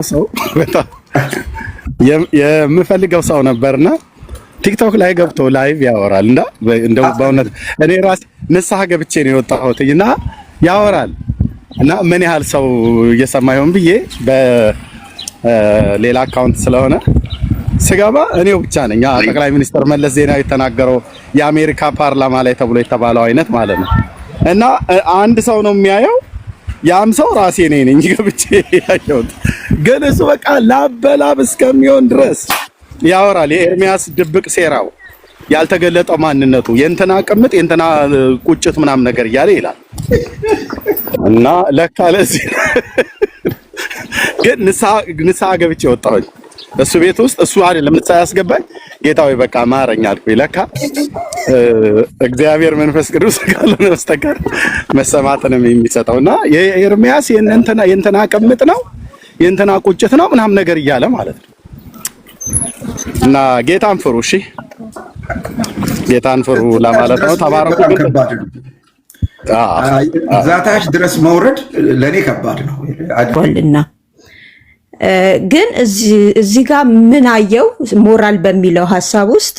ሰው በጣም የምፈልገው ሰው ነበርና ቲክቶክ ላይ ገብቶ ላይቭ ያወራል እና እንደው በእውነት እኔ ራስ ንስሐ ገብቼ ነው የወጣሁትና ያወራል እና ምን ያህል ሰው እየሰማ ይሆን ብዬ በሌላ አካውንት ስለሆነ ስገባ እኔው ብቻ ነኝ። ጠቅላይ ሚኒስትር መለስ ዜናዊ የተናገረው የአሜሪካ ፓርላማ ላይ ተብሎ የተባለው አይነት ማለት ነው እና አንድ ሰው ነው የሚያየው። ያም ሰው ራሴ ነኝ ገብቼ ያየሁት። ግን እሱ በቃ ላበላብ እስከሚሆን ድረስ ያወራል። የኤርሚያስ ድብቅ ሴራው ያልተገለጠው ማንነቱ የእንትና ቅምጥ የእንትና ቁጭት ምናምን ነገር እያለ ይላል እና ለካ ለዚህ ግን ንስሐ ገብቼ ወጣሁኝ። እሱ ቤት ውስጥ እሱ አይደለም ንስሐ ያስገባኝ፣ ጌታዬ በቃ ማረኝ አልኩኝ። ለካ እግዚአብሔር መንፈስ ቅዱስ ካልሆነ በስተቀር መሰማትንም የሚሰጠውና የኤርሚያስ የእንትና ቅምጥ ነው የእንትና ቁጭት ነው ምናምን ነገር እያለ ማለት ነው። እና ጌታን ፍሩ፣ እሺ ጌታን ፍሩ ለማለት ነው። ተባረኩ። ዛታች ድረስ መውረድ ለኔ ከባድ ነው አድርጎልና ግን እዚህ ጋር ምን አየው ሞራል በሚለው ሐሳብ ውስጥ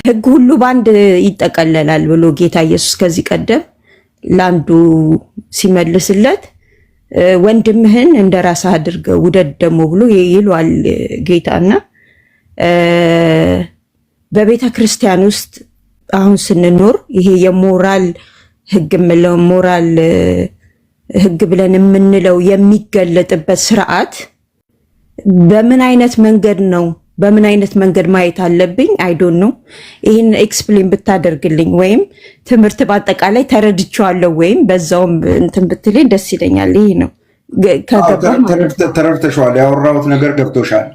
ሕግ ሁሉ ባንድ ይጠቀለላል ብሎ ጌታ ኢየሱስ ከዚህ ቀደም ላንዱ ሲመልስለት ወንድምህን እንደራስህ አድርገው ውደድ ደግሞ ብሎ ይሏል ጌታና በቤተ ክርስቲያን ውስጥ አሁን ስንኖር ይሄ የሞራል ሕግ ምለው ሞራል ሕግ ብለን የምንለው የሚገለጥበት ስርዓት በምን አይነት መንገድ ነው? በምን አይነት መንገድ ማየት አለብኝ? አይ ዶንት ኖ። ይሄን ኤክስፕሌን ብታደርግልኝ ወይም ትምህርት በአጠቃላይ ተረድቻለሁ ወይም በዛውም እንትን ብትለኝ ደስ ይለኛል። ይሄ ነው ተረድተሻል። ያወራሁት ነገር ገብቶሻል።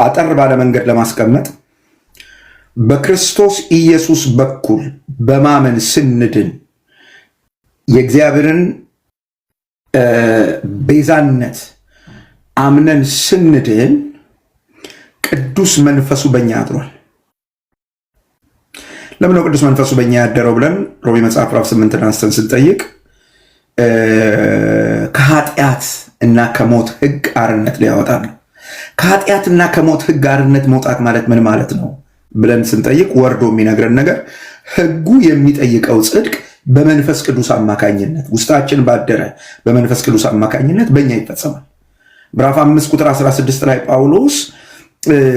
አጠር ባለ መንገድ ለማስቀመጥ በክርስቶስ ኢየሱስ በኩል በማመን ስንድን የእግዚአብሔርን ቤዛነት አምነን ስንድን ቅዱስ መንፈሱ በእኛ አድሯል። ለምን ነው ቅዱስ መንፈሱ በእኛ ያደረው ብለን ሮሜ መጽሐፍ ምዕራፍ 8 አንስተን ስንጠይቅ ከኃጢአት እና ከሞት ሕግ አርነት ሊያወጣ ነው። ከኃጢአት እና ከሞት ሕግ አርነት መውጣት ማለት ምን ማለት ነው ብለን ስንጠይቅ ወርዶ የሚነግረን ነገር ሕጉ የሚጠይቀው ጽድቅ በመንፈስ ቅዱስ አማካኝነት ውስጣችን ባደረ በመንፈስ ቅዱስ አማካኝነት በእኛ ይፈጸማል። ምዕራፍ 5 ቁጥር 16 ላይ ጳውሎስ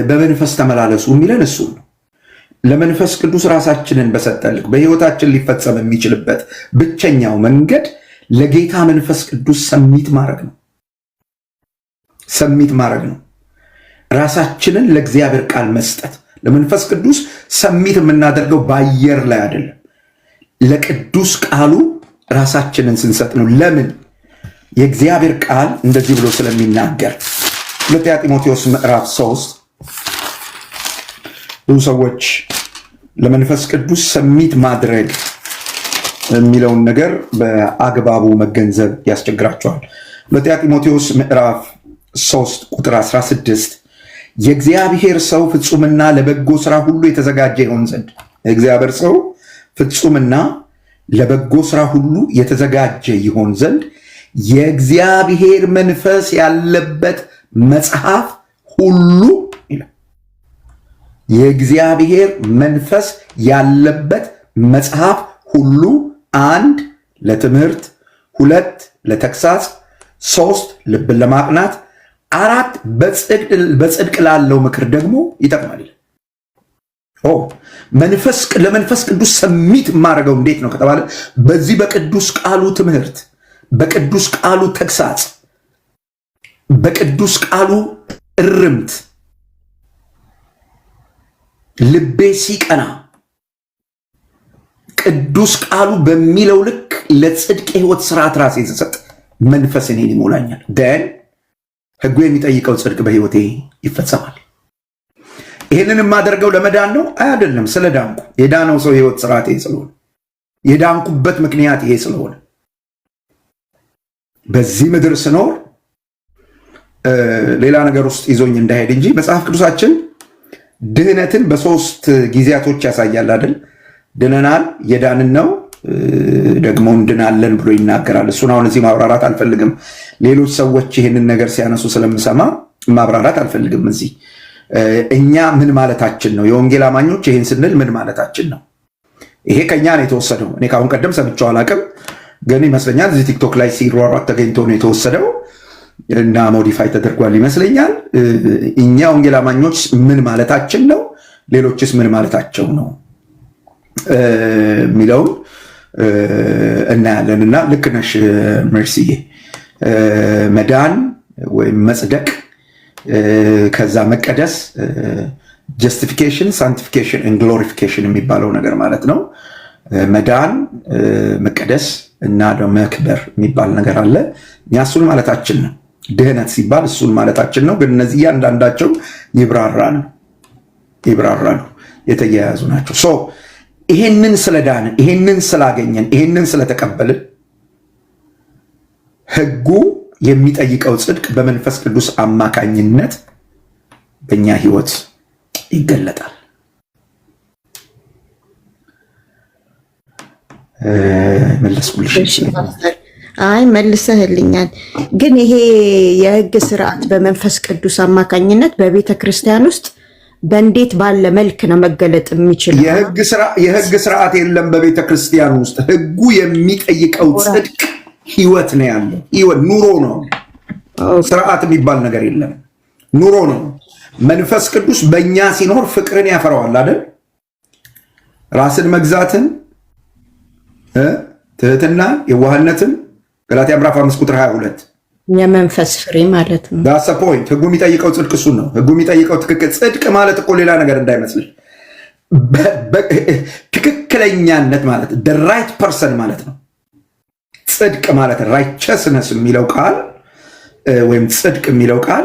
በመንፈስ ተመላለሱ የሚለን እሱ ነው። ለመንፈስ ቅዱስ ራሳችንን በሰጠልክ በህይወታችን ሊፈጸም የሚችልበት ብቸኛው መንገድ ለጌታ መንፈስ ቅዱስ ሰሚት ማድረግ ነው። ሰሚት ማድረግ ነው። ራሳችንን ለእግዚአብሔር ቃል መስጠት። ለመንፈስ ቅዱስ ሰሚት የምናደርገው በአየር ላይ አይደለም። ለቅዱስ ቃሉ ራሳችንን ስንሰጥ ነው። ለምን? የእግዚአብሔር ቃል እንደዚህ ብሎ ስለሚናገር ሁለተኛ ጢሞቴዎስ ምዕራፍ 3 ብዙ ሰዎች ለመንፈስ ቅዱስ ሰሚት ማድረግ የሚለውን ነገር በአግባቡ መገንዘብ ያስቸግራቸዋል። ሁለተኛ ጢሞቴዎስ ምዕራፍ 3 ቁጥር 16 የእግዚአብሔር ሰው ፍጹምና ለበጎ ስራ ሁሉ የተዘጋጀ ይሆን ዘንድ የእግዚአብሔር ሰው ፍጹምና ለበጎ ስራ ሁሉ የተዘጋጀ ይሆን ዘንድ የእግዚአብሔር መንፈስ ያለበት መጽሐፍ ሁሉ ይላል። የእግዚአብሔር መንፈስ ያለበት መጽሐፍ ሁሉ 1 ለትምህርት፣ 2 ለተግሳጽ፣ 3 ልብን ለማቅናት፣ 4 በጽድቅ ላለው ምክር ደግሞ ይጠቅማል። ለመንፈስ ቅዱስ ሰሚት የማደርገው እንዴት ነው ከተባለ በዚህ በቅዱስ ቃሉ ትምህርት፣ በቅዱስ ቃሉ ተግሳጽ፣ በቅዱስ ቃሉ እርምት ልቤ ሲቀና ቅዱስ ቃሉ በሚለው ልክ ለጽድቅ ሕይወት ስርዓት ራሴ ስሰጥ መንፈስ እኔን ይሞላኛል። ደን ሕጉ የሚጠይቀው ጽድቅ በሕይወቴ ይፈጸማል። ይህንን የማደርገው ለመዳን ነው አይደለም። ስለ ዳንኩ የዳነው ሰው ሕይወት ስርዓት ይሄ ስለሆነ የዳንኩበት ምክንያት ይሄ ስለሆነ በዚህ ምድር ስኖር ሌላ ነገር ውስጥ ይዞኝ እንዳይሄድ እንጂ መጽሐፍ ቅዱሳችን ድህነትን በ3 ጊዜያቶች ያሳያል አይደል? ድነናል፣ የዳንን ነው፣ ደግሞ እንድናለን ብሎ ይናገራል። እሱን አሁን እዚህ ማብራራት አልፈልግም። ሌሎች ሰዎች ይህንን ነገር ሲያነሱ ስለምሰማ ማብራራት አልፈልግም እዚህ። እኛ ምን ማለታችን ነው? የወንጌል አማኞች ይህን ስንል ምን ማለታችን ነው? ይሄ ከኛ ነው የተወሰደው። እኔ ከአሁን ቀደም ሰምቼው አላውቅም፣ ግን ይመስለኛል እዚህ ቲክቶክ ላይ ሲሯሯጥ ተገኝቶ ነው የተወሰደው እና ሞዲፋይ ተደርጓል ይመስለኛል። እኛ ወንጌል አማኞች ምን ማለታችን ነው? ሌሎችስ ምን ማለታቸው ነው የሚለውን እናያለን። እና ልክ ነሽ መርሲዬ፣ መዳን ወይም መጽደቅ፣ ከዛ መቀደስ፣ ጀስቲፊኬሽን፣ ሳንቲፊኬሽን እና ግሎሪፊኬሽን የሚባለው ነገር ማለት ነው። መዳን፣ መቀደስ እና መክበር የሚባል ነገር አለ። እኛ እሱን ማለታችን ነው። ድህነት ሲባል እሱን ማለታችን ነው። ግን እነዚህ እያንዳንዳቸው ይብራራሉ፣ የተያያዙ ናቸው። ይሄንን ስለዳንን፣ ይሄንን ስላገኘን፣ ይሄንን ስለተቀበልን ህጉ የሚጠይቀው ጽድቅ በመንፈስ ቅዱስ አማካኝነት በእኛ ህይወት ይገለጣል። መለስኩልሽ? አይ መልሰህልኛል። ግን ይሄ የህግ ስርዓት በመንፈስ ቅዱስ አማካኝነት በቤተ ክርስቲያን ውስጥ በእንዴት ባለ መልክ ነው መገለጥ የሚችለው? የህግ ስርዓት የለም በቤተ ክርስቲያን ውስጥ። ህጉ የሚጠይቀው ጽድቅ ህይወት ነው ያለው። ህይወት ኑሮ ነው። ስርዓት የሚባል ነገር የለም። ኑሮ ነው። መንፈስ ቅዱስ በእኛ ሲኖር ፍቅርን ያፈራዋል አይደል? ራስን መግዛትን፣ ትህትናን፣ የዋህነትን ገላትያ ምዕራፍ 5 ቁጥር 22 የመንፈስ ፍሬ ማለት ነው። ዳስ ፖይንት። ህጉ የሚጠይቀው ጽድቅ እሱን ነው። ህጉ የሚጠይቀው ትክክል። ጽድቅ ማለት እኮ ሌላ ነገር እንዳይመስልሽ፣ ትክክለኛነት ማለት the right person ማለት ነው። ጽድቅ ማለት righteousness የሚለው ቃል ወይም ጽድቅ የሚለው ቃል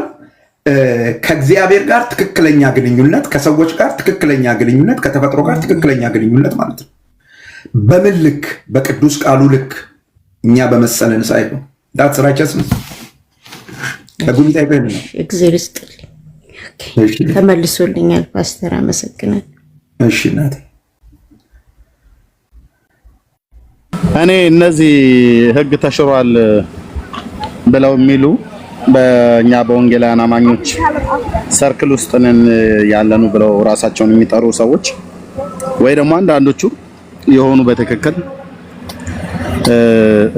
ከእግዚአብሔር ጋር ትክክለኛ ግንኙነት፣ ከሰዎች ጋር ትክክለኛ ግንኙነት፣ ከተፈጥሮ ጋር ትክክለኛ ግንኙነት ማለት ነው። በምን ልክ? በቅዱስ ቃሉ ልክ እኛ በመሰለን ሳይሆን that's righteousness። ከጉሚታ ይበል ነው። እግዚአብሔር ይስጥልኝ። ተመልሶልኛል ፓስተር፣ አመሰግናለሁ። እሺ እናቴ፣ እኔ እነዚህ ህግ ተሽሯል ብለው የሚሉ በእኛ በወንጌላውያን አማኞች ሰርክል ውስጥ ነን ያለኑ ብለው ራሳቸውን የሚጠሩ ሰዎች ወይ ደግሞ አንዳንዶቹ የሆኑ በትክክል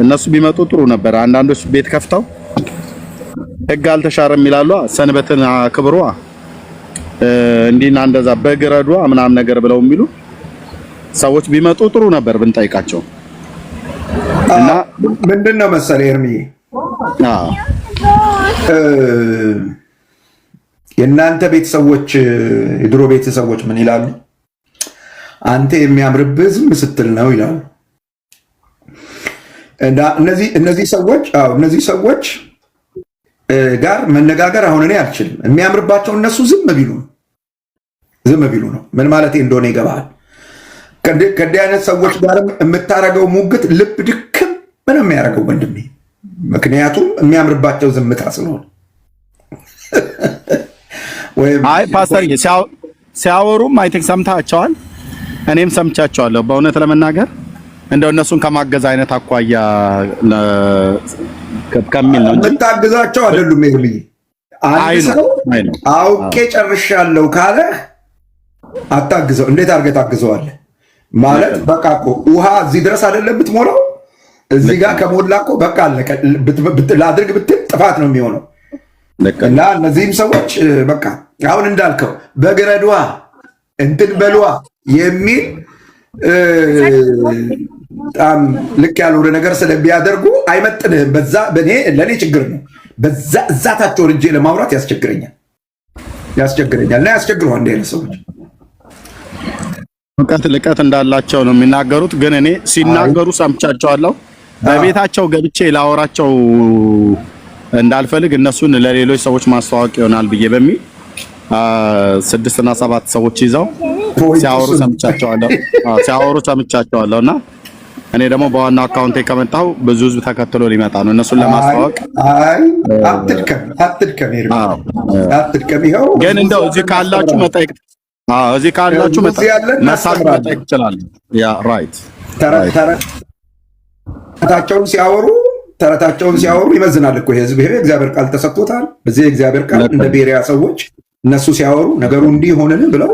እነሱ ቢመጡ ጥሩ ነበር። አንዳንዶች ቤት ከፍተው ህግ አልተሻረም ይላሉ፣ ሰንበትን አክብሯ እንዲና እንደዛ በግረዷ ምናምን ነገር ብለው የሚሉ ሰዎች ቢመጡ ጥሩ ነበር ብንጠይቃቸው። እና ምንድነው መሰለ ኤርሚዬ፣ የእናንተ ቤተሰቦች፣ የድሮ ቤተሰቦች ምን ይላሉ? አንተ የሚያምርብህ ዝም ስትል ነው ይላሉ። እና እነዚህ ሰዎች ጋር መነጋገር አሁን እኔ አልችልም። የሚያምርባቸው እነሱ ዝም ቢሉ ነው። ምን ማለት እንደሆነ ይገባል። ከእንዲህ አይነት ሰዎች ጋር የምታረገው ሙግት ልብ ድክም ምንም የሚያደርገው ወንድሜ፣ ምክንያቱም የሚያምርባቸው ዝምታ ስለሆነ። አይ ፓስተር ሲያወሩም አይ ቲንክ ሰምታቸዋል፣ እኔም ሰምቻቸዋለሁ። በእውነት ለመናገር እንደው እነሱን ከማገዝ አይነት አኳያ ከሚል ነው እንጂ የምታግዛቸው አይደሉም። ኤርሚዬ አንድ ሰው አውቄ ጨርሻለሁ ካለ አታግዘው። እንዴት አድርገህ ታግዘዋለህ? ማለት በቃ እኮ ውሃ እዚህ ድረስ አይደለም ብትሞላው፣ እዚህ ጋር ከሞላ እኮ በቃ አለቀ። ላድርግ ብትል ጥፋት ነው የሚሆነው። እና እነዚህም ሰዎች በቃ አሁን እንዳልከው በግረዷ እንትን በሏ የሚል በጣም ልክ ያልሆነ ነገር ስለሚያደርጉ አይመጥንህም። በዛ ለእኔ ችግር ነው። በዛ እዛታቸውን እጄ ለማውራት ያስቸግረኛል እና ያስቸግረዋል። እንደ አይነት ሰዎች ልቀት እንዳላቸው ነው የሚናገሩት። ግን እኔ ሲናገሩ ሰምቻቸዋለሁ። በቤታቸው ገብቼ ላወራቸው እንዳልፈልግ እነሱን ለሌሎች ሰዎች ማስተዋወቅ ይሆናል ብዬ በሚል 6 እና 7 ሰዎች ይዘው ሲያወሩ ሰምቻቸዋለሁ። እና እኔ ደግሞ በዋናው አካውንቴ ከመጣሁ ብዙ ህዝብ ተከትሎ ሊመጣ ነው እነሱን ለማስተዋወቅ። አትድከም። ይኸው ግን እንደው እዚህ ካላችሁ መጠየቅ መጠየቅ ይችላል። ያ ራይት ተረታቸውን ሲያወሩ ይመዝናል እኮ ህዝብ። ይሄ እግዚአብሔር ቃል ተሰጥቶታል። በዚህ እግዚአብሔር ቃል እንደ ቤሪያ ሰዎች እነሱ ሲያወሩ ነገሩ እንዲህ ሆነን ብለው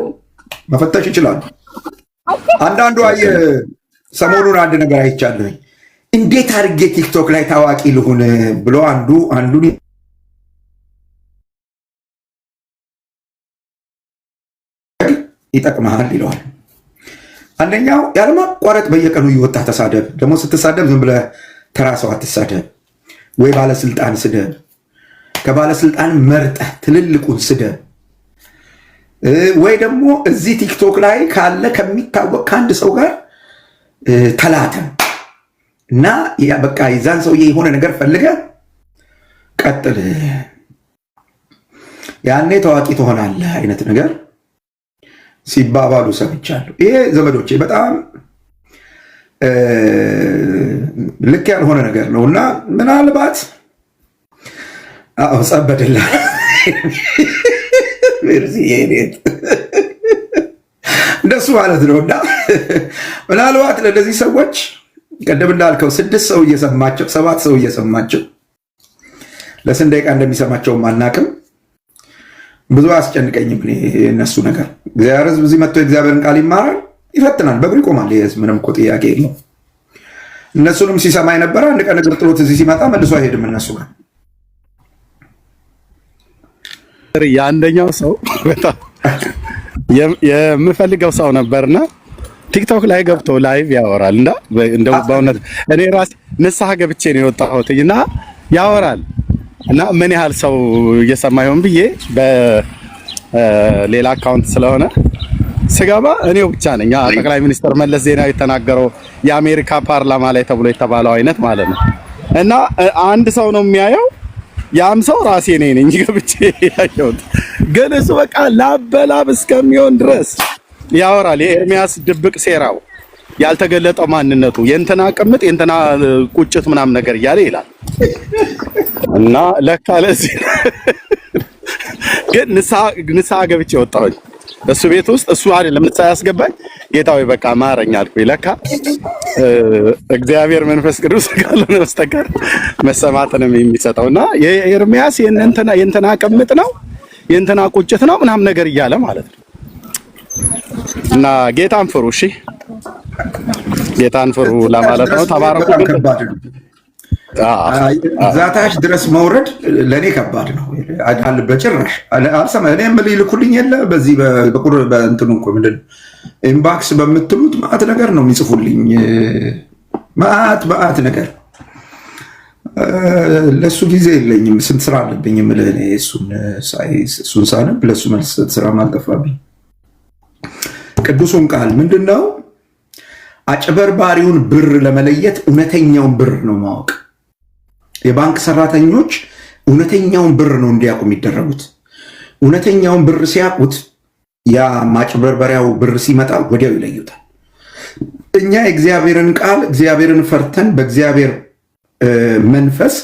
መፈተሽ ይችላሉ። አንዳንዱ ሰሞኑን አንድ ነገር አይቻለሁኝ። እንዴት አድርጌ ቲክቶክ ላይ ታዋቂ ልሁን ብሎ አንዱን ይጠቅመሃል ይለዋል። አንደኛው ያለማቋረጥ በየቀኑ እየወጣ ተሳደብ። ደግሞ ስትሳደብ ዝም ብለህ ተራ ሰው አትሳደብ፣ ወይ ባለስልጣን ስደብ። ከባለስልጣን መርጠህ ትልልቁን ስደብ። ወይ ደግሞ እዚህ ቲክቶክ ላይ ካለ ከሚታወቅ ከአንድ ሰው ጋር ተላተም እና በቃ የዛን ሰውዬ የሆነ ነገር ፈልገህ ቀጥል፣ ያኔ ታዋቂ ትሆናለህ አይነት ነገር ሲባባሉ ሰምቻለሁ። ይሄ ዘመዶቼ በጣም ልክ ያልሆነ ነገር ነው እና ምናልባት ጸበድላ እንደሱ ማለት ነው እና ምናልባት ለእነዚህ ሰዎች ቀደም እንዳልከው 6 ሰው እየሰማቸው 7 ሰው እየሰማቸው ለስንት ደቂቃ እንደሚሰማቸው አናውቅም። ብዙ አያስጨንቀኝም እነሱ ነገር። እግዚአብሔር ሕዝብ እዚህ መጥቶ የእግዚአብሔርን ቃል ይማራል፣ ይፈትናል፣ በእግሩ ይቆማል። ይህ ሕዝብ ምንም እኮ ጥያቄ የለው። እነሱንም ሲሰማ የነበረ አንድ ቀን እግር ጥሎት እዚህ ሲመጣ መልሶ አይሄድም እነሱ ጋር። የአንደኛው ሰው በጣም የምፈልገው ሰው ነበርና ቲክቶክ ላይ ገብቶ ላይቭ ያወራል እና እንደው በእውነት እኔ ራሴ ንስሐ ገብቼ ነው የወጣሁት እና ያወራል እና ምን ያህል ሰው እየሰማ ይሆን ብዬ በሌላ አካውንት ስለሆነ ስገባ እኔው ብቻ ነኝ። ጠቅላይ ሚኒስትር መለስ ዜናዊ የተናገረው የአሜሪካ ፓርላማ ላይ ተብሎ የተባለው አይነት ማለት ነው እና አንድ ሰው ነው የሚያየው። ያም ሰው ራሴ ነኝ ገብቼ ያየሁት። ግን እሱ በቃ ላበላብ እስከሚሆን ድረስ ያወራል። የኤርሚያስ ድብቅ ሴራው፣ ያልተገለጠው ማንነቱ፣ የእንትና ቅምጥ የእንትና ቁጭት ምናምን ነገር እያለ ይላል እና ለካ ለዚህ ግን ንስሐ ገብቼ ወጣሁኝ። እሱ ቤት ውስጥ እሱ አይደለም ንስሐ ያስገባኝ፣ ጌታዊ በቃ ማረኝ አልኩኝ። ለካ እግዚአብሔር መንፈስ ቅዱስ ካልሆነ በስተቀር መሰማትንም የሚሰጠውና የኤርሚያስ የእንትና ቅምጥ ነው የእንትና ቁጭት ነው ምናምን ነገር እያለ ማለት ነው። እና ጌታን ፍሩ፣ እሺ ጌታን ፍሩ ለማለት ነው። ተባረኩ። ዛታች ድረስ መውረድ ለእኔ ከባድ ነው። በጭራሽ አልሰማ። እኔ የምልህ ይልኩልኝ የለ በዚህ በእንትኑ እኮ ምንድን ኢንባክስ በምትሉት ማዕት ነገር ነው የሚጽፉልኝ። ማዕት ነገር ለእሱ ጊዜ የለኝም። ስንት ስራ አለብኝ የምልህ እኔ እሱን ሳነብ ለእሱ መልስ ስራ ማልጠፋብኝ። ቅዱሱን ቃል ምንድን ነው? አጭበርባሪውን ብር ለመለየት እውነተኛውን ብር ነው ማወቅ። የባንክ ሰራተኞች እውነተኛውን ብር ነው እንዲያውቁ የሚደረጉት። እውነተኛውን ብር ሲያውቁት ያ ማጭበርበሪያው ብር ሲመጣ ወዲያው ይለዩታል። እኛ የእግዚአብሔርን ቃል እግዚአብሔርን ፈርተን በእግዚአብሔር መንፈስ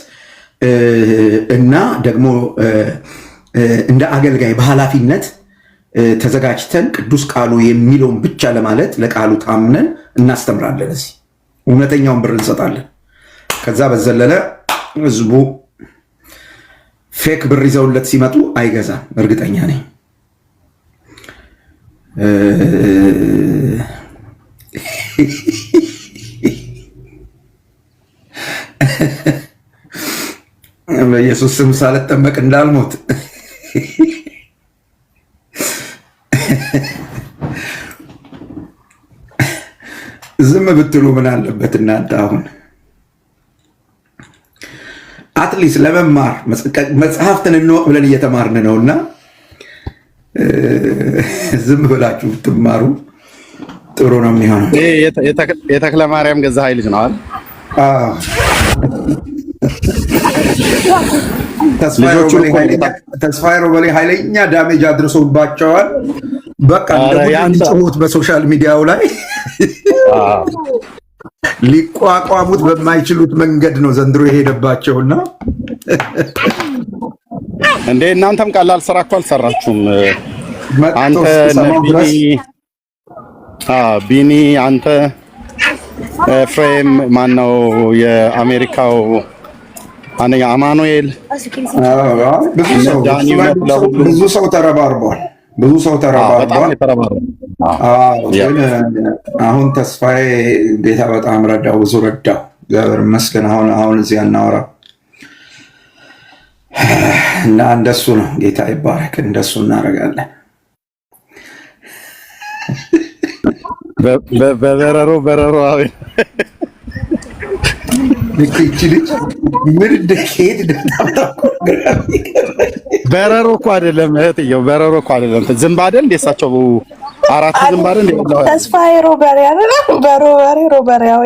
እና ደግሞ እንደ አገልጋይ በኃላፊነት ተዘጋጅተን ቅዱስ ቃሉ የሚለውን ብቻ ለማለት ለቃሉ ታምነን እናስተምራለን። እዚህ እውነተኛውን ብር እንሰጣለን። ከዛ በዘለለ ህዝቡ ፌክ ብር ይዘውለት ሲመጡ አይገዛም፣ እርግጠኛ ነኝ። በኢየሱስ ስም ሳልጠመቅ እንዳልሞት ዝም ብትሉ ምን አለበት እናንተ? አሁን አትሊስት ለመማር መጽሐፍትን እንወቅ ብለን እየተማርን ነውና ዝም ብላችሁ ብትማሩ ጥሩ ነው የሚሆነው። የተክለ ማርያም ገዛኸኝ ልጅ ነው አይደል? ተስፋዬ ሮበሌ ኃይለኛ ዳሜጅ አድርሶባቸዋል። በቃ እንደሚጮሁት በሶሻል ሚዲያው ላይ ሊቋቋሙት በማይችሉት መንገድ ነው ዘንድሮ የሄደባቸውና እንዴ እናንተም ቀላል ስራ እኮ አልሰራችሁም። አንተ ቢኒ አንተ ኤፍሬም ማነው የአሜሪካው አንደኛ አማኑኤል ብዙ ሰው ተረባርቧል። ግን አሁን ተስፋዬ ጌታ በጣም ረዳው፣ ብዙ ረዳው። እግዚአብሔር ይመስገን። አሁን እዚህ አናወራ እና እንደሱ ነው። ጌታ ይባረክ። እንደሱ እናደርጋለን። በበረሮ በረሮ እኮ አይደለም እህትየው፣ በረሮ እኮ አይደለም። ዝንብ አይደል እንደ እሳቸው አራት ዝንብ አይደል እንደ ተስፋዬ ሮበሪያ ሮበሪያው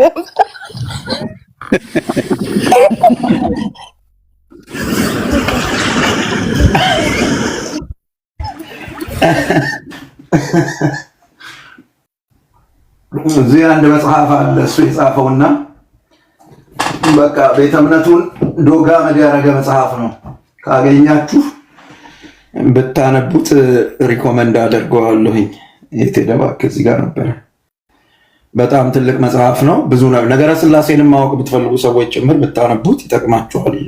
እዚህ አንድ መጽሐፍ አለ እሱ የጻፈውና በቃ ቤተ እምነቱን ዶጋ ያደረገ መጽሐፍ ነው። ካገኛችሁ ብታነቡት ሪኮመንድ አደርገዋለሁኝ። የት ሄደ እባክህ? እዚህ ጋር ነበረ። በጣም ትልቅ መጽሐፍ ነው። ብዙ ነገረ ስላሴንም ማወቅ ብትፈልጉ ሰዎች ጭምር ብታነቡት ይጠቅማችኋል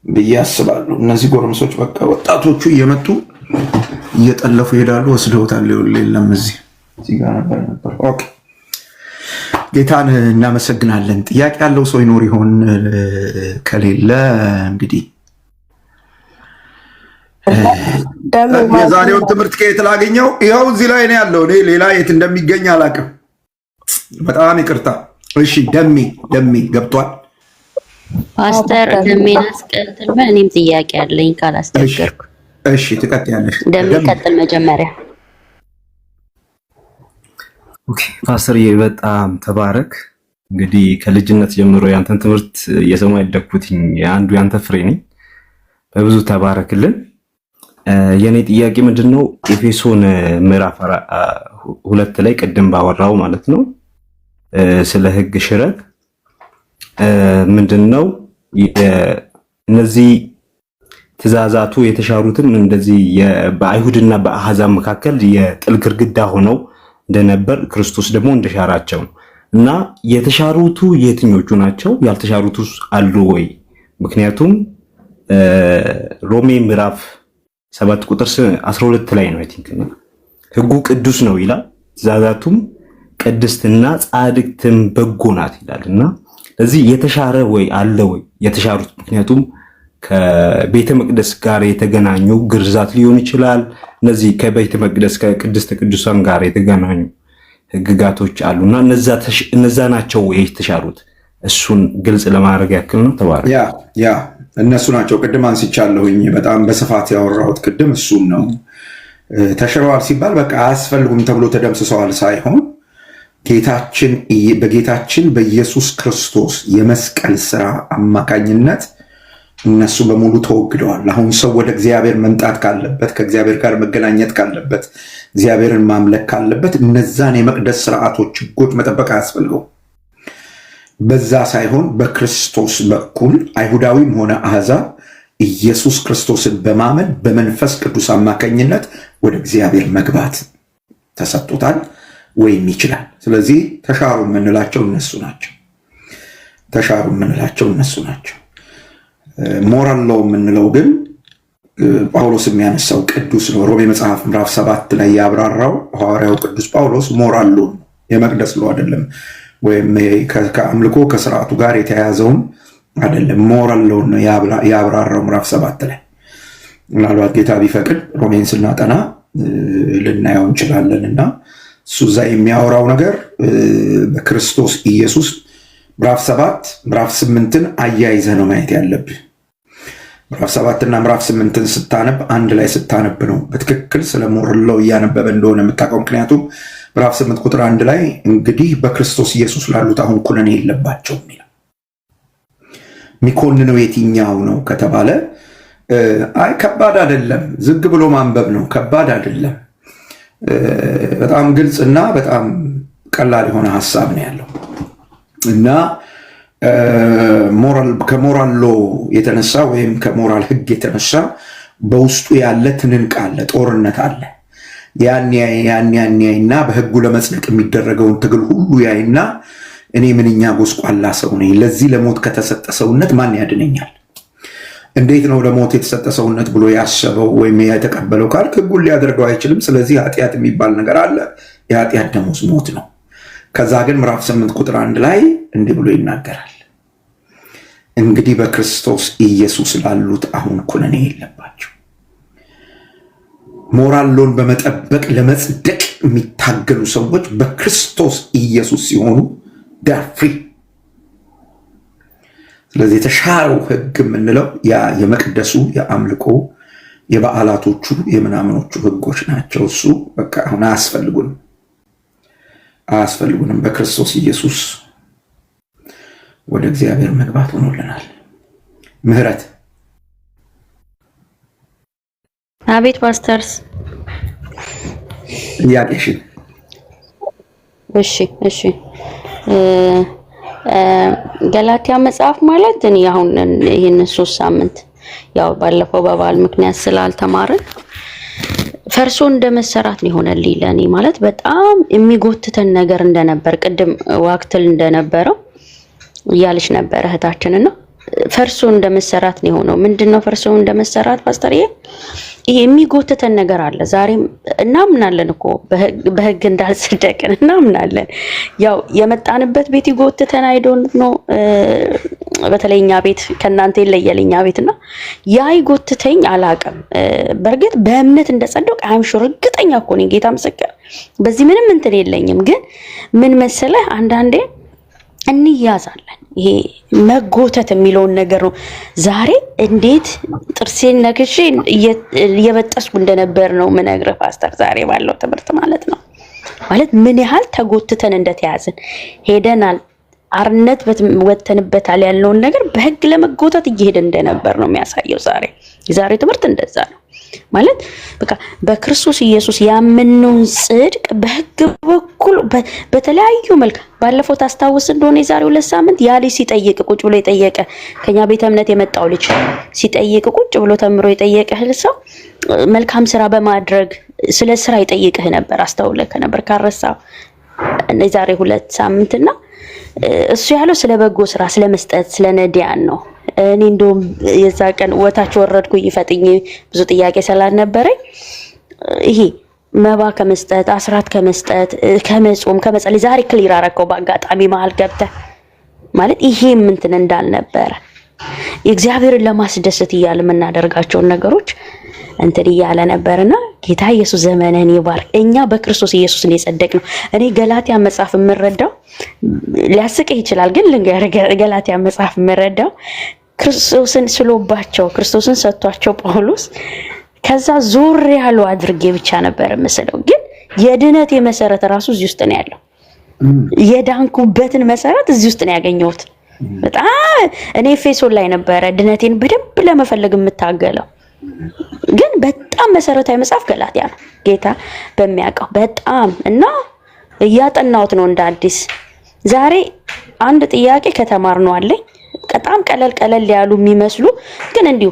ብዬ አስባለሁ። እነዚህ ጎረምሶች በቃ ወጣቶቹ እየመጡ እየጠለፉ ይሄዳሉ። ወስደውታል። የለም እዚህ ጋር ነበር። ኦኬ፣ ጌታን እናመሰግናለን። ጥያቄ ያለው ሰው ይኖር ይሆን? ከሌለ እንግዲህ የዛሬውን ትምህርት ከየት ላገኘው? ይኸው እዚህ ላይ ነው ያለው። እኔ ሌላ የት እንደሚገኝ አላውቅም። በጣም ይቅርታ። እሺ፣ ደሜ ገብቷል። ፓስተር ደሜን አስቀጥል። እኔም ጥያቄ አለኝ ካላስቸገርኩ። እሺ፣ ትቀጥያለሽ። ደሜ ቀጥል መጀመሪያ። ኦኬ ፓስተርዬ በጣም ተባረክ። እንግዲህ ከልጅነት ጀምሮ ያንተን ትምህርት እየሰማሁ ያደግኩትኝ አንዱ ያንተ ፍሬ ነኝ። በብዙ ተባረክልን። የኔ ጥያቄ ምንድነው ኤፌሶን ምዕራፍ 2 ላይ ቅድም ባወራው ማለት ነው ስለ ሕግ ሽረት ምንድነው እነዚህ ትእዛዛቱ የተሻሩትም እንደዚህ በአይሁድና በአሕዛብ መካከል የጥል ግድግዳ ሆነው እንደነበር ክርስቶስ ደግሞ እንደሻራቸው እና የተሻሩቱ የትኞቹ ናቸው? ያልተሻሩትስ አሉ ወይ? ምክንያቱም ሮሜ ምዕራፍ 7 ቁጥር 12 ላይ ነው። አይ ቲንክ ሕጉ ቅዱስ ነው ይላል፣ ትእዛዛቱም ቅድስትና ጻድቅትም በጎ ናት ይላልና እዚህ የተሻረ ወይ አለ ወይ? የተሻሩት ምክንያቱም ከቤተ መቅደስ ጋር የተገናኙ ግርዛት ሊሆን ይችላል። እነዚህ ከቤተ መቅደስ ከቅድስተ ቅዱሳን ጋር የተገናኙ ህግጋቶች አሉና እነዛ ናቸው ወይ የተሻሩት? እሱን ግልጽ ለማድረግ ያክል ነው። ተባረክ። ያ እነሱ ናቸው። ቅድም አንስቻለሁኝ በጣም በስፋት ያወራሁት ቅድም እሱን ነው። ተሽረዋል ሲባል በቃ አያስፈልጉም ተብሎ ተደምስሰዋል ሳይሆን በጌታችን በኢየሱስ ክርስቶስ የመስቀል ስራ አማካኝነት እነሱ በሙሉ ተወግደዋል። አሁን ሰው ወደ እግዚአብሔር መምጣት ካለበት፣ ከእግዚአብሔር ጋር መገናኘት ካለበት፣ እግዚአብሔርን ማምለክ ካለበት እነዛን የመቅደስ ስርዓቶች፣ ህጎች መጠበቅ አያስፈልገው። በዛ ሳይሆን በክርስቶስ በኩል አይሁዳዊም ሆነ አሕዛብ ኢየሱስ ክርስቶስን በማመን በመንፈስ ቅዱስ አማካኝነት ወደ እግዚአብሔር መግባት ተሰጥቶታል ወይም ይችላል። ስለዚህ ተሻሩ የምንላቸው እነሱ ናቸው። ሞራል ሎው የምንለው ግን ጳውሎስ የሚያነሳው ቅዱስ ነው። ሮሜ መጽሐፍ ምዕራፍ 7 ላይ ያብራራው ሐዋርያው ቅዱስ ጳውሎስ ሞራል ሎው የመቅደስ ሎው አይደለም፣ ወይም ከአምልኮ ከስርዓቱ ጋር የተያያዘውን አይደለም። ሞራል ሎው ነው ያብራራው ምዕራፍ 7 ላይ። ምናልባት ጌታ ቢፈቅድ ሮሜን ስናጠና ልናየው እንችላለን እና እሱ እዛ የሚያወራው ነገር በክርስቶስ ኢየሱስ ምዕራፍ 7 ምዕራፍ 8ን አያይዘህ ነው ማየት ያለብህ። ምዕራፍ 7 እና ምዕራፍ 8ን ስታነብ አንድ ላይ ስታነብ ነው በትክክል ስለ ሞራል ሎው እያነበበ እንደሆነ የምታውቀው። ምክንያቱም ምዕራፍ 8 ቁጥር 1 ላይ እንግዲህ በክርስቶስ ኢየሱስ ላሉት አሁን ኩነኔ የለባቸውም ይላል። የሚኮንነው የትኛው ነው ከተባለ አይ ከባድ አይደለም፣ ዝግ ብሎ ማንበብ ነው። ከባድ አይደለም። በጣም ግልጽ እና በጣም ቀላል የሆነ ሐሳብ ነው ያለው እና ከሞራል ሎው የተነሳ ወይም ከሞራል ሕግ የተነሳ በውስጡ ያለ ትንንቅ አለ፣ ጦርነት አለ። ያን ያይና በሕጉ ለመጽደቅ የሚደረገውን ትግል ሁሉ ያይና እኔ ምንኛ ጎስቋላ ሰው ነኝ፣ ለዚህ ለሞት ከተሰጠ ሰውነት ማን ያድነኛል? እንዴት ነው ለሞት የተሰጠ ሰውነት ብሎ ያሰበው ወይም የተቀበለው ካልክ ህጉን ሊያደርገው አይችልም። ስለዚህ ኃጢአት የሚባል ነገር አለ። የኃጢአት ደሞዝ ሞት ነው። ከዛ ግን ምዕራፍ 8 ቁጥር 1 ላይ እንዲህ ብሎ ይናገራል። እንግዲህ በክርስቶስ ኢየሱስ ላሉት አሁን ኩነኔ የለባቸው። ሞራል ሎን በመጠበቅ ለመጽደቅ የሚታገሉ ሰዎች በክርስቶስ ኢየሱስ ሲሆኑ ፍሪ። ስለዚህ የተሻረው ህግ የምንለው ያ የመቅደሱ የአምልኮ የበዓላቶቹ የምናምኖቹ ህጎች ናቸው። እሱ በቃ አሁን አያስፈልጉንም። በክርስቶስ ኢየሱስ ወደ እግዚአብሔር መግባት ሆኖልናል። ምህረት። አቤት ፓስተርስ። ጥያቄሽን። እሺ ገላትያ መጽሐፍ ማለት እኔ አሁን ይሄን 3 ሳምንት ያው ባለፈው በበዓል ምክንያት ስላልተማርን ፈርሶ እንደመሰራት ነው የሆነልኝ ለኔ። ማለት በጣም የሚጎትተን ነገር እንደነበር ቅድም ዋክትል እንደነበረው እያለች ነበር እህታችንና ፈርሶ እንደመሰራት ነው የሆነው። ምንድነው ፈርሶ እንደመሰራት ፓስተርዬ? ይሄ የሚጎትተን ነገር አለ። ዛሬም እናምናለን እኮ በህግ እንዳልጸደቅን እናምናለን። ያው የመጣንበት ቤት ይጎትተን አይዶንት ነው። በተለይኛ ቤት ከናንተ ይለየልኛ ቤትና ያ ይጎትተኝ አላቅም። በርግጥ በእምነት እንደጸደቅ አምሹር እርግጠኛ እኮ ነኝ። ጌታ ምስክር፣ በዚህ ምንም እንትን የለኝም። ግን ምን መሰለህ አንዳንዴ እንያዛለን። ይሄ መጎተት የሚለውን ነገር ነው። ዛሬ እንዴት ጥርሴን ነክሼ እየበጠስኩ እንደነበር ነው ምነግርህ ፓስተር፣ ዛሬ ባለው ትምህርት ማለት ነው። ማለት ምን ያህል ተጎትተን እንደተያዝን ሄደናል። አርነት ወተንበታል ያልነውን ነገር በህግ ለመጎተት እየሄደ እንደነበር ነው የሚያሳየው። የዛሬ ትምህርት እንደዛ ነው። ማለት በቃ በክርስቶስ ኢየሱስ ያመነውን ጽድቅ በህግ በኩል በተለያዩ መልክ ባለፈው ታስታውስ እንደሆነ የዛሬ 2 ሳምንት ያ ልጅ ሲጠይቅ ቁጭ ብሎ የጠየቀ ከኛ ቤተ እምነት የመጣው ልጅ ሲጠይቅ ቁጭ ብሎ ተምሮ የጠየቀህ ሰው መልካም ስራ በማድረግ ስለ ስራ ይጠይቅህ ነበር። አስተውለህ ነበር ካረሳው የዛሬ 2 ሳምንትና እሱ ያለው ስለ በጎ ስራ ስለ መስጠት ስለ ነዲያን ነው። እኔ እንደውም የዛ ቀን ወታች ወረድኩኝ ፈጥኜ ብዙ ጥያቄ ስላልነበረኝ ይሄ መባ ከመስጠት አስራት ከመስጠት ከመጾም ከመጸለይ ዛሬ ክሊር አረከው በአጋጣሚ መሃል ገብተህ ማለት ይሄ እንትን እንዳልነበረ እግዚአብሔርን ለማስደሰት እያለ የምናደርጋቸውን ነገሮች እንትን እያለ ነበርና ጌታ ኢየሱስ ዘመነን ይባርክ። እኛ በክርስቶስ ኢየሱስ ነው የጸደቅነው። እኔ ገላትያ መጽሐፍ የምረዳው ሊያስቀህ ይችላል፣ ግን ገላትያ መጽሐፍ የምረዳው ክርስቶስን ስሎባቸው ክርስቶስን ሰጥቷቸው ጳውሎስ ከዛ ዞር ያለው አድርጌ ብቻ ነበር መስለው። ግን የድነት የመሰረት ራሱ እዚህ ውስጥ ነው ያለው። የዳንኩበትን መሰረት እዚህ ውስጥ ነው ያገኘሁት። በጣም እኔ ኤፌሶን ላይ ነበረ ድነቴን በደንብ ለመፈለግ የምታገለው። ግን በጣም መሰረታዊ መጽሐፍ ገላትያ ነው ጌታ በሚያውቀው በጣም እና እያጠናሁት ነው እንደ አዲስ። ዛሬ አንድ ጥያቄ ከተማርነው አለኝ በጣም ቀለል ያሉ የሚመስሉ ግን እንዲሁ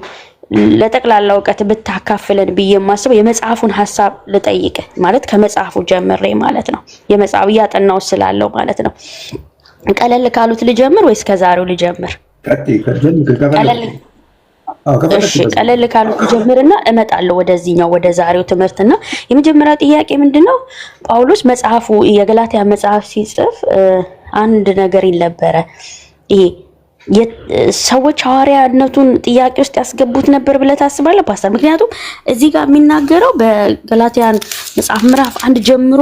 ለጠቅላላ ዕውቀት ብታካፍለን ብዬ የማስበው የመጽሐፉን ሐሳብ ልጠይቅ ማለት ከመጽሐፉ ጀምሬ ማለት ነው። የመጽሐፉ ያጠናው ስላለው ማለት ነው። ቀለል ካሉት ልጀምር ወይስ ከዛሬው ልጀምር? ቀለል ካሉት ልጀምርና እመጣለሁ ወደዚህኛው ወደ ዛሬው ትምህርትና የመጀመሪያው ጥያቄ ምንድነው? ጳውሎስ መጽሐፉ የገላትያ መጽሐፍ ሲጽፍ አንድ ነገር ይነበረ ይሄ ሰዎች ሐዋርያነቱን ጥያቄ ውስጥ ያስገቡት ነበር ብለህ ታስባለህ ፓስተር? ምክንያቱም እዚህ ጋር የሚናገረው በገላትያን መጽሐፍ ምዕራፍ 1 ጀምሮ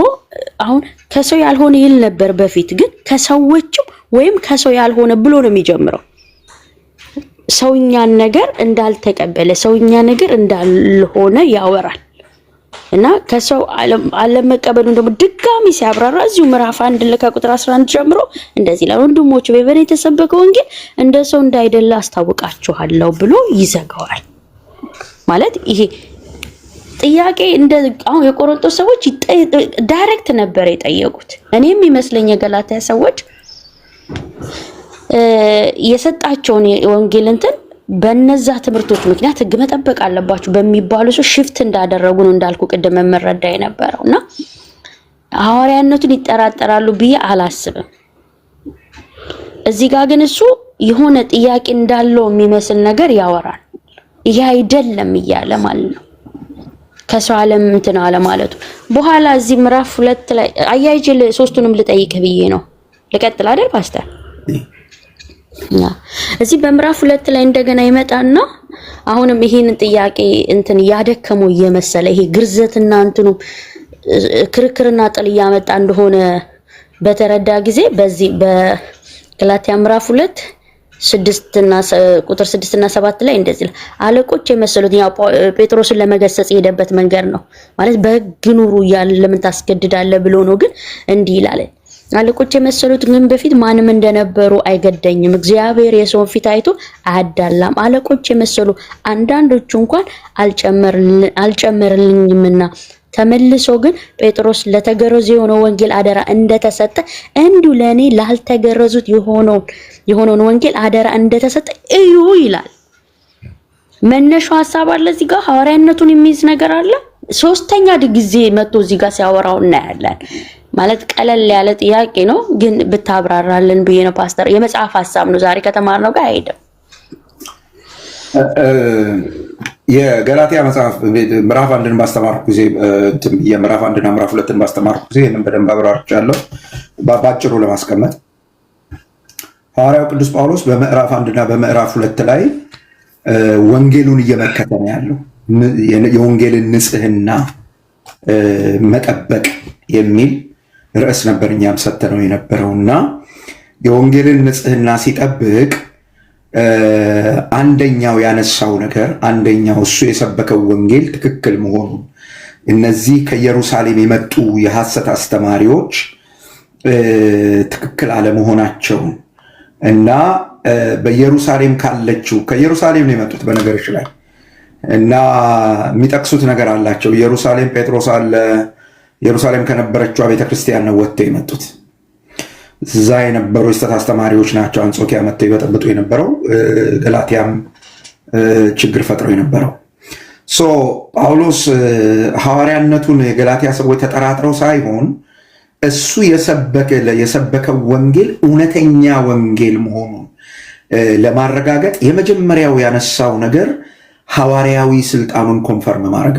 አሁን ከሰው ያልሆነ ይል ነበር በፊት፣ ግን ከሰዎችም ወይም ከሰው ያልሆነ ብሎ ነው የሚጀምረው። ሰውኛን ነገር እንዳልተቀበለ ሰውኛ ነገር እንዳልሆነ ያወራል እና ከሰው አለመቀበሉን ደግሞ ድጋሚ ሲያብራራ እዚሁ ምዕራፍ 1 ከቁጥር 11 ጀምሮ እንደዚህ ላይ ወንድሞች በበኔ የተሰበከ ወንጌል እንደ ሰው እንዳይደለ አስታውቃችኋለሁ ብሎ ይዘጋዋል። ማለት ይሄ ጥያቄ እንደ አሁን የቆሮንቶስ ሰዎች ዳይሬክት ነበር የጠየቁት። እኔም ይመስለኝ የገላትያ ሰዎች የሰጣቸውን የወንጌል እንትን በነዛ ትምህርቶች ምክንያት ህግ መጠበቅ አለባችሁ በሚባሉ ሰው ሽፍት እንዳደረጉ ነው እንዳልኩ ቅድም መረዳ የነበረውና ሐዋርያነቱን ይጠራጠራሉ ብዬ አላስብም። እዚህ ጋር ግን እሱ የሆነ ጥያቄ እንዳለው የሚመስል ነገር ያወራል። ይሄ አይደለም እያለ ማለት ነው ከሰው ዓለም እንትን አለ ማለቱ። በኋላ እዚህ ምዕራፍ 2 ላይ አያይጄ ሶስቱንም ልጠይቅ ብዬ ነው። ልቀጥል አይደል ፓስተር? እዚህ በምዕራፍ 2 ላይ እንደገና ይመጣና አሁንም ይሄንን ጥያቄ እንትን ያደከመው እየመሰለ ይሄ ግርዘትና እንትኑ ክርክርና ጥል ያመጣ እንደሆነ በተረዳ ጊዜ በዚህ በገላትያ ምዕራፍ 2 ቁጥር 6 እና 7 ላይ እንደዚህ አለቆች የመሰሉት ያው ጴጥሮስን ለመገሰጽ የሄደበት መንገድ ነው ማለት በሕግ ኑሩ እያለ ለምን ታስገድዳለህ ብሎ ነው። ግን እንዲህ ይላል አለቆች የመሰሉት ግን በፊት ማንም እንደነበሩ አይገደኝም፣ እግዚአብሔር የሰውን ፊት አይቶ አያዳላም። አለቆች የመሰሉ አንዳንዶቹ እንኳን አልጨመርልኝምና ተመልሶ ግን ጴጥሮስ ለተገረዙ የሆነው ወንጌል አደራ እንደተሰጠ እንዲሁ ለኔ ላልተገረዙት የሆነውን ወንጌል አደራ እንደተሰጠ እዩ ይላል። መነሻው ሐሳብ አለ እዚህ ጋር ሐዋርያነቱን የሚይዝ ነገር አለ። ሶስተኛ ጊዜ መጥቶ እዚህ ጋር ሲያወራው እናያለን። ማለት ቀለል ያለ ጥያቄ ነው ግን ብታብራራልን ብዬ ነው ፓስተር። የመጽሐፍ ሐሳብ ነው ዛሬ ከተማርነው ጋር አይደለም። የገላትያ መጽሐፍ ምዕራፍ 1ን ባስተማርኩ ጊዜ የምዕራፍ 1ና ምዕራፍ 2ን ባስተማርኩ ጊዜ ይህንን በደንብ አብራርቻለሁ። ባጭሩ ለማስቀመጥ ሐዋርያው ቅዱስ ጳውሎስ በምዕራፍ 1ና በምዕራፍ 2 ላይ ወንጌሉን እየመከተ ነው ያለው። የወንጌልን ንጽህና መጠበቅ የሚል ርዕስ ነበር እኛም ሰተነው የነበረውና የወንጌልን ንጽህና ሲጠብቅ አንደኛው ያነሳው ነገር አንደኛው እሱ የሰበከው ወንጌል ትክክል መሆኑን እነዚህ ከኢየሩሳሌም የመጡ የሐሰት አስተማሪዎች ትክክል አለመሆናቸውን እና በኢየሩሳሌም ካለችው ከኢየሩሳሌም ነው የመጡት በነገሮች ላይ እና የሚጠቅሱት ነገር አላቸው። ኢየሩሳሌም ጴጥሮስ አለ። ኢየሩሳሌም ከነበረችው ቤተክርስቲያን ነው ወጥተው የመጡት። እዛ የነበሩ የሐሰት አስተማሪዎች ናቸው አንጾኪያ መጥተው ይበጠብጡ የነበረው፣ ገላትያም ችግር ፈጥረው የነበረው። ጳውሎስ ሐዋርያነቱን የገላትያ ሰዎች ተጠራጥረው ሳይሆን እሱ የሰበከው ወንጌል እውነተኛ ወንጌል መሆኑን ለማረጋገጥ የመጀመሪያው ያነሳው ነገር ሐዋርያዊ ስልጣኑን ኮንፈርም ማድረግ።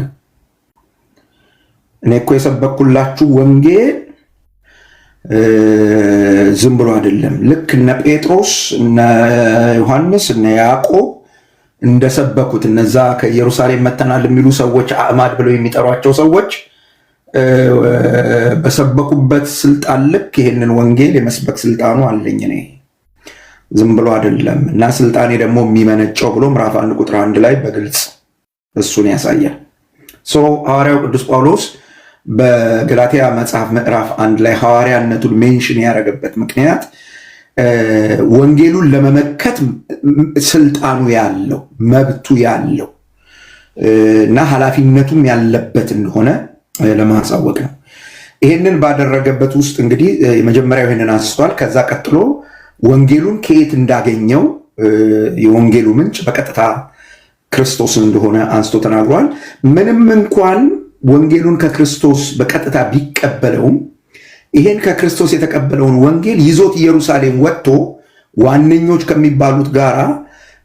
እኔ እኮ የሰበኩላችሁ ወንጌል ዝም ብሎ አይደለም። ልክ እነ ጴጥሮስ እነ ዮሐንስ እነ ያዕቆብ እንደሰበኩት እነዛ ከኢየሩሳሌም መተናል የሚሉ ሰዎች አዕማድ ብለው የሚጠሯቸው ሰዎች በሰበኩበት ስልጣን ልክ ይህንን ወንጌል የመስበክ ስልጣኑ አለኝ እኔ፣ ዝም ብሎ አይደለም። እና ስልጣኔ ደግሞ የሚመነጨው ብሎ ምዕራፍ 1 ቁጥር 1 ላይ በግልጽ እሱን ያሳያል። ሐዋርያው ቅዱስ ጳውሎስ በገላትያ መጽሐፍ ምዕራፍ 1 ላይ ሐዋርያነቱን ሜንሽን ያደረገበት ምክንያት ወንጌሉን ለመመከት ስልጣኑ ያለው መብቱ ያለው እና ኃላፊነቱም ያለበት እንደሆነ ለማሳወቅ ነው። ይህንን ባደረገበት ውስጥ እንግዲህ የመጀመሪያው ይህንን አንስቷል። ከዛ ቀጥሎ ወንጌሉን ከየት እንዳገኘው የወንጌሉ ምንጭ በቀጥታ ክርስቶስ እንደሆነ አንስቶ ተናግሯል። ምንም እንኳን ወንጌሉን ከክርስቶስ በቀጥታ ቢቀበለውም ይሄን ከክርስቶስ የተቀበለውን ወንጌል ይዞት ኢየሩሳሌም ወጥቶ ዋነኞች ከሚባሉት ጋራ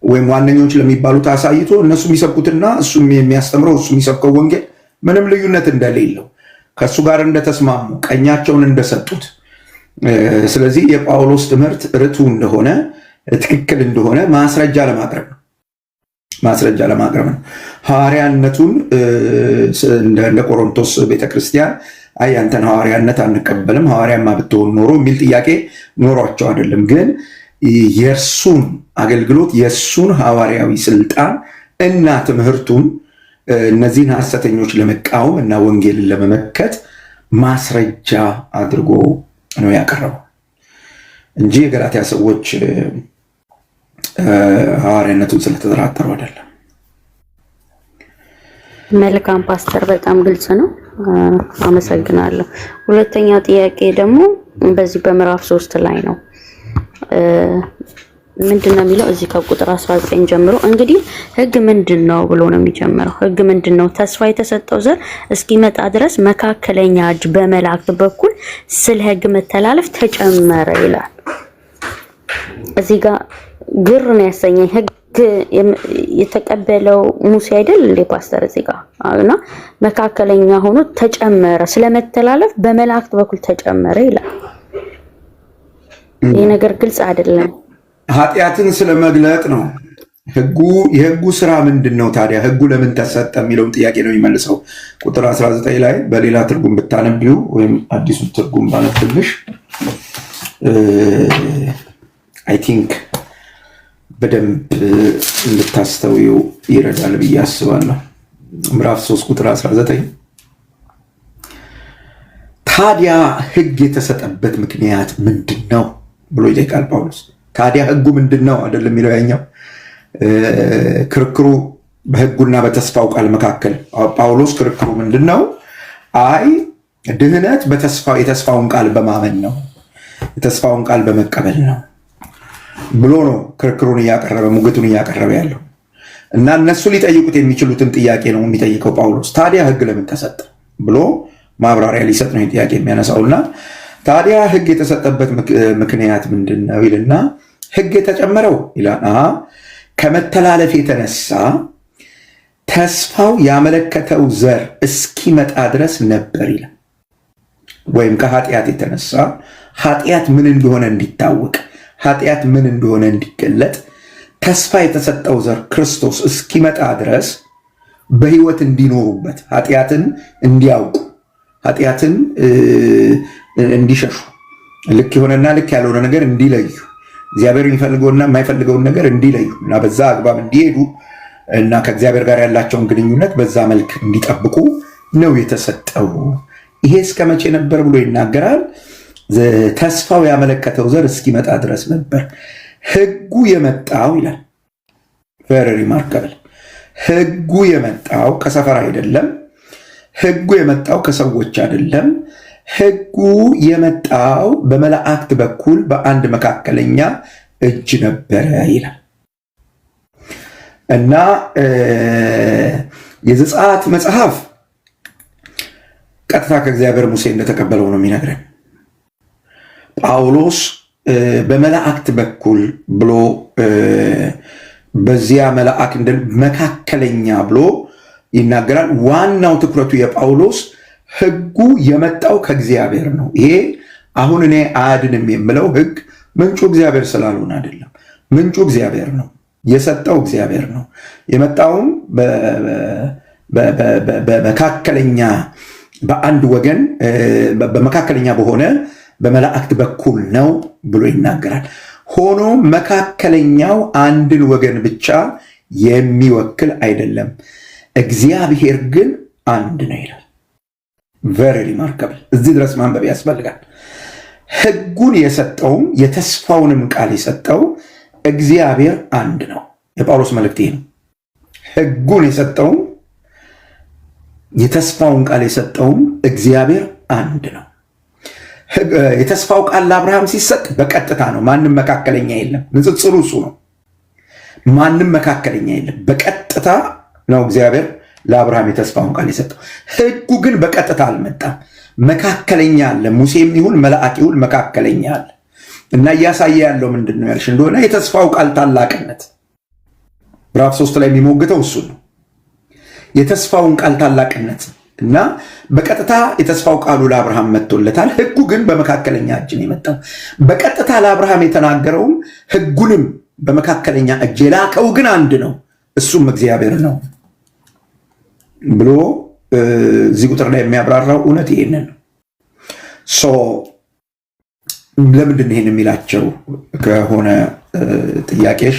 ወይም ዋነኞች ለሚባሉት አሳይቶ እነሱ የሚሰብኩትና እሱ የሚያስተምረው እሱ የሚሰብከው ወንጌል ምንም ልዩነት እንደሌለው ከእሱ ጋር እንደተስማሙ ቀኛቸውን እንደሰጡት፣ ስለዚህ የጳውሎስ ትምህርት ርቱ እንደሆነ ትክክል እንደሆነ ማስረጃ ለማቅረብ ነው። ሐዋርያነቱን እንደ ቆሮንቶስ ቤተክርስቲያን አይ አንተን ሐዋርያነት አንቀበልም ሐዋርያማ ብትሆን ኖሮ የሚል ጥያቄ ኖሯቸው አይደለም። ግን የእርሱን አገልግሎት የእሱን ሐዋርያዊ ስልጣን እና ትምህርቱን እነዚህን ሐሰተኞች ለመቃወም እና ወንጌልን ለመመከት ማስረጃ አድርጎ ነው ያቀረበው እንጂ የገላትያ ሰዎች ሐዋርያነቱን ስለተጠራጠሩ አይደለም። መልካም ፓስተር፣ በጣም ግልጽ ነው። አመሰግናለሁ። ሁለተኛ ጥያቄ ደግሞ በዚህ በምዕራፍ 3 ላይ ነው። ምንድነው የሚለው? እዚህ ከቁጥር 19 ጀምሮ እንግዲህ ሕግ ምንድነው ብሎ ነው የሚጀምረው። ሕግ ምንድነው? ተስፋ የተሰጠው ዘር እስኪመጣ ድረስ መካከለኛ እጅ በመላእክት በኩል ስለ ሕግ መተላለፍ ተጨመረ ይላል። እዚህ ጋር ግር ነው ያሰኘኝ። ህግ የተቀበለው ሙሴ አይደል እንዴ ፓስተር? እዚህ ጋር እና መካከለኛ ሆኖ ተጨመረ፣ ስለመተላለፍ በመላእክት በኩል ተጨመረ ይላል። ይሄ ነገር ግልጽ አይደለም። ኃጢአትን ስለመግለጥ ነው። የህጉ ስራ ምንድን ነው ታዲያ? ህጉ ለምን ተሰጠ የሚለውን ጥያቄ ነው የሚመልሰው። ቁጥር 19 ላይ በሌላ ትርጉም ብታነቢው ወይም አዲሱ ትርጉም ባነብልሽ አይ ቲንክ በደንብ እንድታስተውዩ ይረዳል ብዬ አስባለሁ። ምዕራፍ 3 ቁጥር 19 ታዲያ ህግ የተሰጠበት ምክንያት ምንድን ነው ብሎ ይጠይቃል ጳውሎስ። ታዲያ ህጉ ምንድን ነው አይደለም የሚለው ያኛው ክርክሩ በህጉና በተስፋው ቃል መካከል። ጳውሎስ ክርክሩ ምንድን ነው? አይ ድህነት የተስፋውን ቃል በማመን ነው፣ የተስፋውን ቃል በመቀበል ነው ብሎ ነው ክርክሩን እያቀረበ ሙግቱን እያቀረበ ያለው። እና እነሱ ሊጠይቁት የሚችሉትን ጥያቄ ነው የሚጠይቀው ጳውሎስ። ታዲያ ህግ ለምን ተሰጠ ብሎ ማብራሪያ ሊሰጥ ነው ጥያቄ የሚያነሳውና ታዲያ ህግ የተሰጠበት ምክንያት ምንድን ነው ይልና ህግ የተጨመረው ይላል ከመተላለፍ የተነሳ ተስፋው ያመለከተው ዘር እስኪመጣ ድረስ ነበር ይላል። ወይም ከኃጢአት የተነሳ ኃጢአት ምን እንደሆነ እንዲታወቅ፣ ኃጢአት ምን እንደሆነ እንዲገለጥ ተስፋ የተሰጠው ዘር ክርስቶስ እስኪመጣ ድረስ በህይወት እንዲኖሩበት፣ ኃጢአትን እንዲያውቁ፣ ኃጢአትን እንዲሸሹ፣ ልክ የሆነና ልክ ያልሆነ ነገር እንዲለዩ፣ እግዚአብሔር የሚፈልገውና የማይፈልገውን ነገር እንዲለዩ እና በዛ አግባብ እንዲሄዱ እና ከእግዚአብሔር ጋር ያላቸውን ግንኙነት በዛ መልክ እንዲጠብቁ ነው የተሰጠው። ይሄ እስከ መቼ ነበር ብሎ ይናገራል። ተስፋው ያመለከተው ዘር እስኪመጣ ድረስ ነበር። ህጉ የመጣው ይላል ቨሪ ሪማርካብል። ህጉ የመጣው ከሰፈር አይደለም። ህጉ የመጣው ከሰዎች አይደለም። ህጉ የመጣው በመላእክት በኩል በአንድ መካከለኛ እጅ ነበረ ይላል እና የዘጸአት መጽሐፍ ቀጥታ ከእግዚአብሔር ሙሴ እንደተቀበለው ነው የሚነግረን። ጳውሎስ በመላእክት በኩል ብሎ በዚያ መልአክ እንደ መካከለኛ ብሎ ይናገራል። ዋናው ትኩረቱ የጳውሎስ ህጉ የመጣው ከእግዚአብሔር ነው። ይሄ አሁን እኔ አያድንም የምለው ህግ ምንጩ እግዚአብሔር ስላልሆነ አይደለም። ምንጩ እግዚአብሔር ነው፣ የሰጠው እግዚአብሔር ነው። የመጣውም በመካከለኛ በአንድ ወገን በመካከለኛ በሆነ በመላእክት በኩል ነው ብሎ ይናገራል። ሆኖ መካከለኛው አንድን ወገን ብቻ የሚወክል አይደለም። እግዚአብሔር ግን አንድ ነው ይላል። ቨሪ ሪማርካብል። እዚህ ድረስ ማንበብ ያስፈልጋል። ህጉን የሰጠውም የተስፋውንም ቃል የሰጠው እግዚአብሔር አንድ ነው። የጳውሎስ መልእክት ይሄ ነው። ህጉን የሰጠውም የተስፋውን ቃል የሰጠውም እግዚአብሔር አንድ ነው። የተስፋው ቃል ለአብርሃም ሲሰጥ በቀጥታ ነው። ማንም መካከለኛ የለም። ንጽጽሩ እሱ ነው። ማንም መካከለኛ የለም። በቀጥታ ነው እግዚአብሔር ለአብርሃም የተስፋውን ቃል የሰጠው። ህጉ ግን በቀጥታ አልመጣም። መካከለኛ አለ። ሙሴም ይሁን መልአክ ይሁን መካከለኛ አለ እና እያሳየ ያለው ምንድን ነው ያልሽ እንደሆነ የተስፋው ቃል ታላቅነት ምዕራፍ 3 ላይ የሚሞግተው እሱ ነው። የተስፋውን ቃል ታላቅነት እና በቀጥታ የተስፋው ቃሉ ለአብርሃም መጥቶለታል። ህጉ ግን በመካከለኛ እጅ ነው የመጣው። በቀጥታ ለአብርሃም የተናገረውም ህጉንም በመካከለኛ እጅ የላከው ግን አንድ ነው፣ እሱም እግዚአብሔር ነው ብሎ እዚህ ቁጥር ላይ የሚያብራራው እውነት ይሄንን ነው። ለምንድን ይሄን የሚላቸው ከሆነ ጥያቄሽ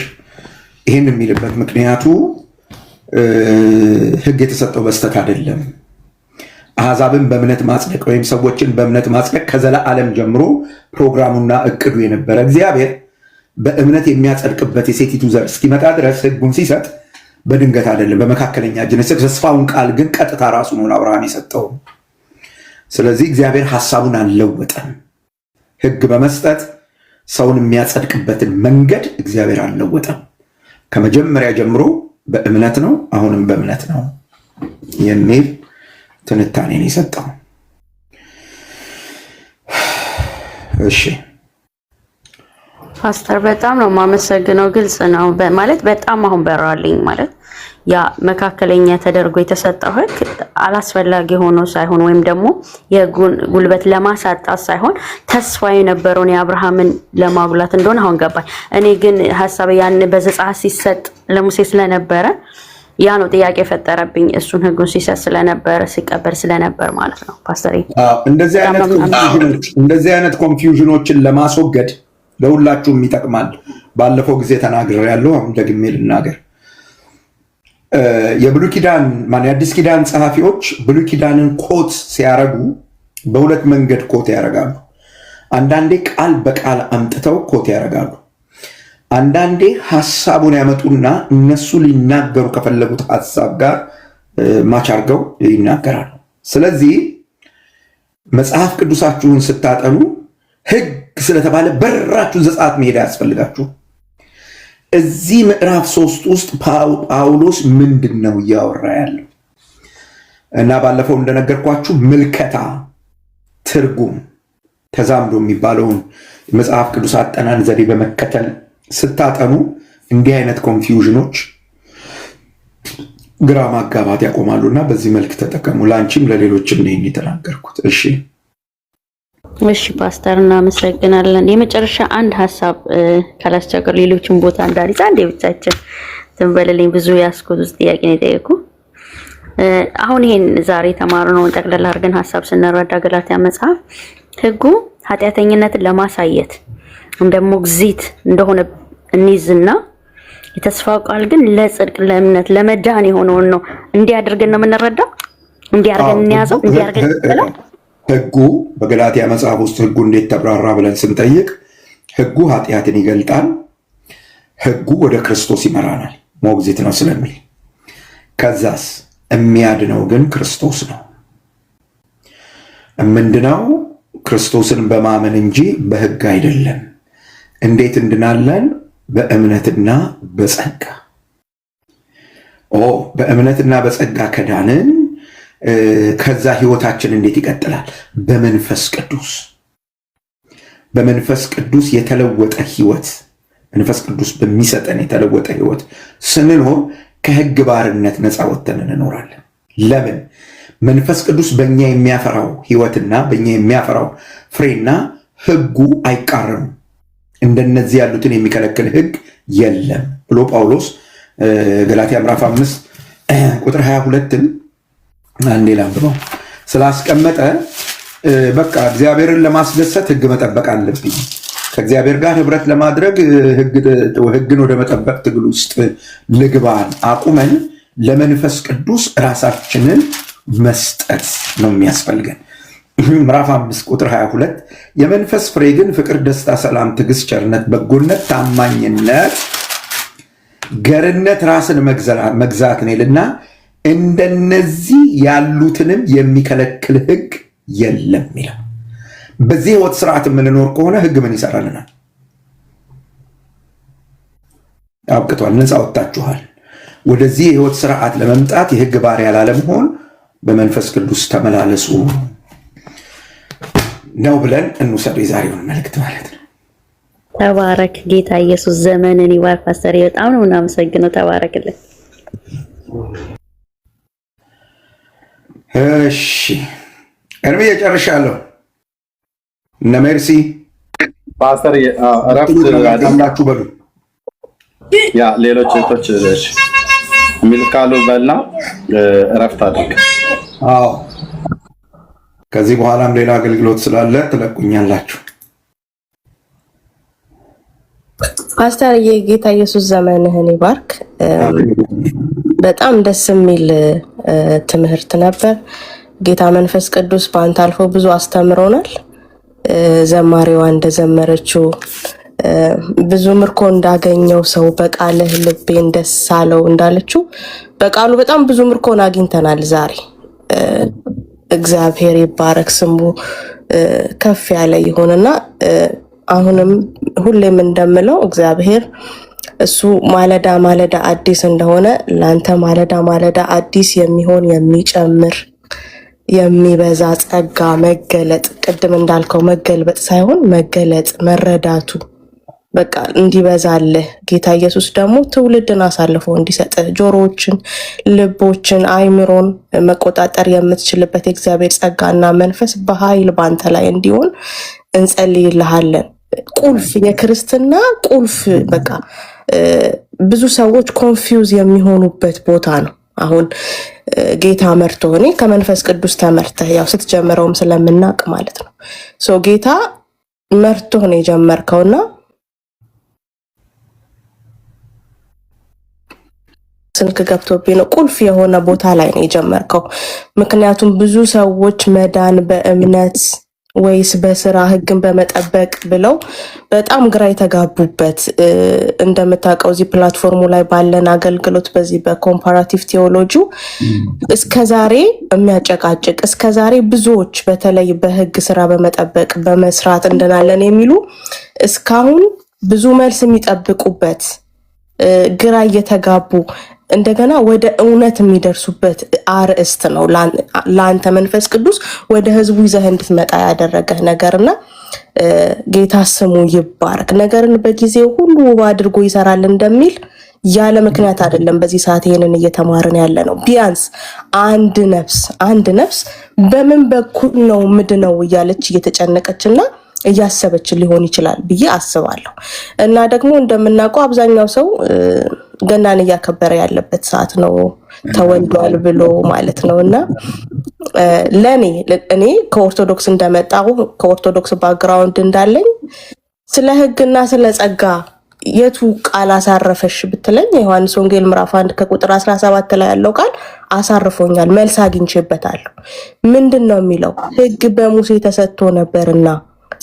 ይሄን የሚልበት ምክንያቱ ህግ የተሰጠው በስተት አይደለም። አሕዛብን በእምነት ማጽደቅ ወይም ሰዎችን በእምነት ማጽደቅ ከዘላለም ጀምሮ ፕሮግራሙና እቅዱ የነበረ እግዚአብሔር በእምነት የሚያጸድቅበት የሴቲቱ ዘር እስኪመጣ ድረስ ህጉን ሲሰጥ በድንገት አይደለም፣ በመካከለኛ እጅ ነው። ተስፋውን ቃል ግን ቀጥታ ራሱ ነው ለአብርሃም የሰጠው። ስለዚህ እግዚአብሔር ሐሳቡን አልለወጠም። ህግ በመስጠት ሰውን የሚያጸድቅበትን መንገድ እግዚአብሔር አልለወጠም። ከመጀመሪያ ጀምሮ በእምነት ነው፣ አሁንም በእምነት ነው የሚል ትንታኔን የሰጠው። እሺ ፓስተር በጣም ነው የማመሰግነው። ግልጽ ነው ማለት በጣም አሁን በራልኝ ማለት ያ መካከለኛ ተደርጎ የተሰጠው ህግ አላስፈላጊ ሆኖ ሳይሆን ወይም ደግሞ የጉልበት ለማሳጣት ሳይሆን ተስፋ የነበረውን የአብርሃምን ለማጉላት እንደሆነ አሁን ገባኝ። እኔ ግን ሐሳብ ያን በዘጸአት ሲሰጥ ለሙሴ ስለነበረ ያ ነው ጥያቄ የፈጠረብኝ። እሱን ህጉን ሲሰጥ ስለነበረ ሲቀበል ስለነበር ማለት ነው ፓስተር። እንደዚህ አይነት ኮንፊውዥኖችን ለማስወገድ ለሁላችሁም ይጠቅማል። ባለፈው ጊዜ ተናግሬያለሁ፣ አሁን ደግሜ ልናገር። የብሉይ ኪዳን የአዲስ ኪዳን ጸሐፊዎች ብሉይ ኪዳንን ኮት ሲያረጉ በሁለት መንገድ ኮት ያደርጋሉ። አንዳንዴ ቃል በቃል አምጥተው ኮት ያደርጋሉ። አንዳንዴ ሐሳቡን ያመጡና እነሱ ሊናገሩ ከፈለጉት ሐሳብ ጋር ማች አድርገው ይናገራሉ። ስለዚህ መጽሐፍ ቅዱሳችሁን ስታጠኑ ህግ ስለተባለ በራችሁ ዘጸአት መሄድ ያስፈልጋችሁ። እዚህ ምዕራፍ 3 ውስጥ ጳውሎስ ምንድን ነው እያወራ ያለው? እና ባለፈው እንደነገርኳችሁ ምልከታ፣ ትርጉም፣ ተዛምዶ የሚባለውን የመጽሐፍ ቅዱስ አጠናን ዘዴ በመከተል ስታጠኑ እንዲህ አይነት ኮንፊውዥኖች ግራ ማጋባት ያቆማሉና በዚህ መልክ ተጠቀሙ። ላንቺም ለሌሎችም ነው የተናገርኩት። እሺ ፓስተር እናመሰግናለን። የመጨረሻ አንድ ሐሳብ ካላስቸገር ሌሎችን ቦታ እንዳልይዝ አንዴ ብቻችን ትንበልልኝ። ብዙ ያስኩት ውስጥ ጥያቄ ነው የጠየቁ። አሁን ይሄን ዛሬ ተማርነውን ጠቅለል አድርገን ሐሳብ ስንረዳ ገላትያ መጽሐፍ ህጉ ኃጢአተኝነትን ለማሳየት እንደሞግዚት እንደሆነ እንይዝና የተስፋው ቃል ግን ለጽድቅ፣ ለእምነት፣ ለመዳን የሆነውን ነው እንዲያደርገን ነው የምንረዳው። እንዲያርገን እንያዘው፣ እንዲያርገን ተቀበለው። ህጉ በገላትያ መጽሐፍ ውስጥ ህጉ እንዴት ተብራራ ብለን ስንጠይቅ ህጉ ኃጢአትን ይገልጣል፣ ህጉ ወደ ክርስቶስ ይመራናል ሞግዚት ነው ስለሚል፣ ከዛስ የሚያድነው ግን ክርስቶስ ነው። ምንድነው? ክርስቶስን በማመን እንጂ በህግ አይደለም። እንዴት እንድናለን? በእምነትና በጸጋ። በእምነትና በጸጋ ከዳንን ከዛ ህይወታችን እንዴት ይቀጥላል? በመንፈስ ቅዱስ። በመንፈስ ቅዱስ የተለወጠ ህይወት፣ መንፈስ ቅዱስ በሚሰጠን የተለወጠ ህይወት ስንኖር ከህግ ባርነት ነፃ ወጥተን እንኖራለን። ለምን? መንፈስ ቅዱስ በእኛ የሚያፈራው ህይወትና በእኛ የሚያፈራው ፍሬና ህጉ አይቃረኑ። እንደነዚህ ያሉትን የሚከለክል ህግ የለም ብሎ ጳውሎስ ገላትያ ምዕራፍ 5 ቁጥር 22ን አንዴ ላንብበው ስላስቀመጠ፣ በቃ እግዚአብሔርን ለማስደሰት ህግ መጠበቅ አለብኝ። ከእግዚአብሔር ጋር ህብረት ለማድረግ ህግን ወደ መጠበቅ ትግል ውስጥ ልግባን አቁመን ለመንፈስ ቅዱስ ራሳችንን መስጠት ነው የሚያስፈልገን። ምዕራፍ 5 ቁጥር 22 የመንፈስ ፍሬ ግን ፍቅር፣ ደስታ፣ ሰላም፣ ትዕግስት፣ ቸርነት፣ በጎነት፣ ታማኝነት፣ ገርነት፣ ራስን መግዛት ነው ይልና እንደነዚህ ያሉትንም የሚከለክል ህግ የለም ይላል። በዚህ ህይወት ስርዓት የምንኖር ከሆነ ህግ ምን ይሰራልናል? አብቅቷል። ነፃ ወጥታችኋል። ወደዚህ የህይወት ስርዓት ለመምጣት የህግ ባሪያ ላለመሆን በመንፈስ ቅዱስ ተመላለሱ ነው ብለን እንውሰዱ የዛሬውን መልእክት ማለት ነው። ተባረክ። ጌታ ኢየሱስ ዘመንን ይባርክ። ፓስተር በጣም ነው እናመሰግነው። ተባረክልን። እሺ እርሜ ጨርሻለሁ። እነ ሜርሲ ፓስተር እረፍት አላችሁ በሉ። ያ ሌሎች እህቶች የሚል ካሉ በልና እረፍት አድርግ። አዎ ከዚህ በኋላም ሌላ አገልግሎት ስላለ ትለቁኛላችሁ። ፓስተር የጌታ ኢየሱስ ዘመንህን ይባርክ። በጣም ደስ የሚል ትምህርት ነበር። ጌታ መንፈስ ቅዱስ በአንተ አልፎ ብዙ አስተምሮናል። ዘማሪዋ እንደዘመረችው ብዙ ምርኮ እንዳገኘው ሰው በቃልህ ልቤን ደስ አለው እንዳለችው በቃሉ በጣም ብዙ ምርኮን አግኝተናል ዛሬ። እግዚአብሔር ይባረክ፣ ስሙ ከፍ ያለ ይሁንና አሁንም ሁሌም እንደምለው እግዚአብሔር እሱ ማለዳ ማለዳ አዲስ እንደሆነ ላንተ ማለዳ ማለዳ አዲስ የሚሆን የሚጨምር የሚበዛ ጸጋ መገለጥ፣ ቅድም እንዳልከው መገልበጥ ሳይሆን መገለጥ፣ መረዳቱ በቃ እንዲበዛልህ ጌታ ኢየሱስ ደግሞ ትውልድን አሳልፎ እንዲሰጥ ጆሮዎችን፣ ልቦችን፣ አይምሮን መቆጣጠር የምትችልበት የእግዚአብሔር ጸጋና መንፈስ በኃይል ባንተ ላይ እንዲሆን እንጸልይልሃለን። ቁልፍ የክርስትና ቁልፍ በቃ ብዙ ሰዎች ኮንፊውዝ የሚሆኑበት ቦታ ነው። አሁን ጌታ መርቶ እኔ ከመንፈስ ቅዱስ ተመርተህ ያው ስትጀምረውም ስለምናውቅ ማለት ነው። ጌታ መርቶ ነው የጀመርከውና ስልክ ገብቶብኝ ነው ቁልፍ የሆነ ቦታ ላይ ነው የጀመርከው። ምክንያቱም ብዙ ሰዎች መዳን በእምነት ወይስ በስራ ህግን በመጠበቅ ብለው በጣም ግራ የተጋቡበት እንደምታውቀው እዚህ ፕላትፎርሙ ላይ ባለን አገልግሎት በዚህ በኮምፓራቲቭ ቴዎሎጂ እስከዛሬ የሚያጨቃጭቅ እስከዛሬ ብዙዎች በተለይ በህግ ስራ በመጠበቅ በመስራት እንደናለን የሚሉ እስካሁን ብዙ መልስ የሚጠብቁበት ግራ እየተጋቡ እንደገና ወደ እውነት የሚደርሱበት አርእስት ነው ለአንተ መንፈስ ቅዱስ ወደ ህዝቡ ይዘህ እንድትመጣ ያደረገህ ነገርና ጌታ ስሙ ይባረክ። ነገርን በጊዜው ሁሉ ውብ አድርጎ ይሰራል እንደሚል ያለ ምክንያት አይደለም በዚህ ሰዓት ይሄንን እየተማርን ያለ ነው። ቢያንስ አንድ ነፍስ በምን በኩል ነው ምድነው እያለች እየተጨነቀችና እያሰበች ሊሆን ይችላል ብዬ አስባለሁ። እና ደግሞ እንደምናውቀው አብዛኛው ሰው ገናን እያከበረ ያለበት ሰዓት ነው ተወልዷል ብሎ ማለት ነው። እና እኔ ከኦርቶዶክስ እንደመጣሁ ከኦርቶዶክስ ባክግራውንድ እንዳለኝ ስለ ህግና ስለ ጸጋ የቱ ቃል አሳረፈሽ ብትለኝ ዮሐንስ ወንጌል ምዕራፍ 1 ከቁጥር 17 ላይ ያለው ቃል አሳርፎኛል። መልስ አግኝቼበታለሁ። ምንድነው የሚለው? ህግ በሙሴ ተሰጥቶ ነበርና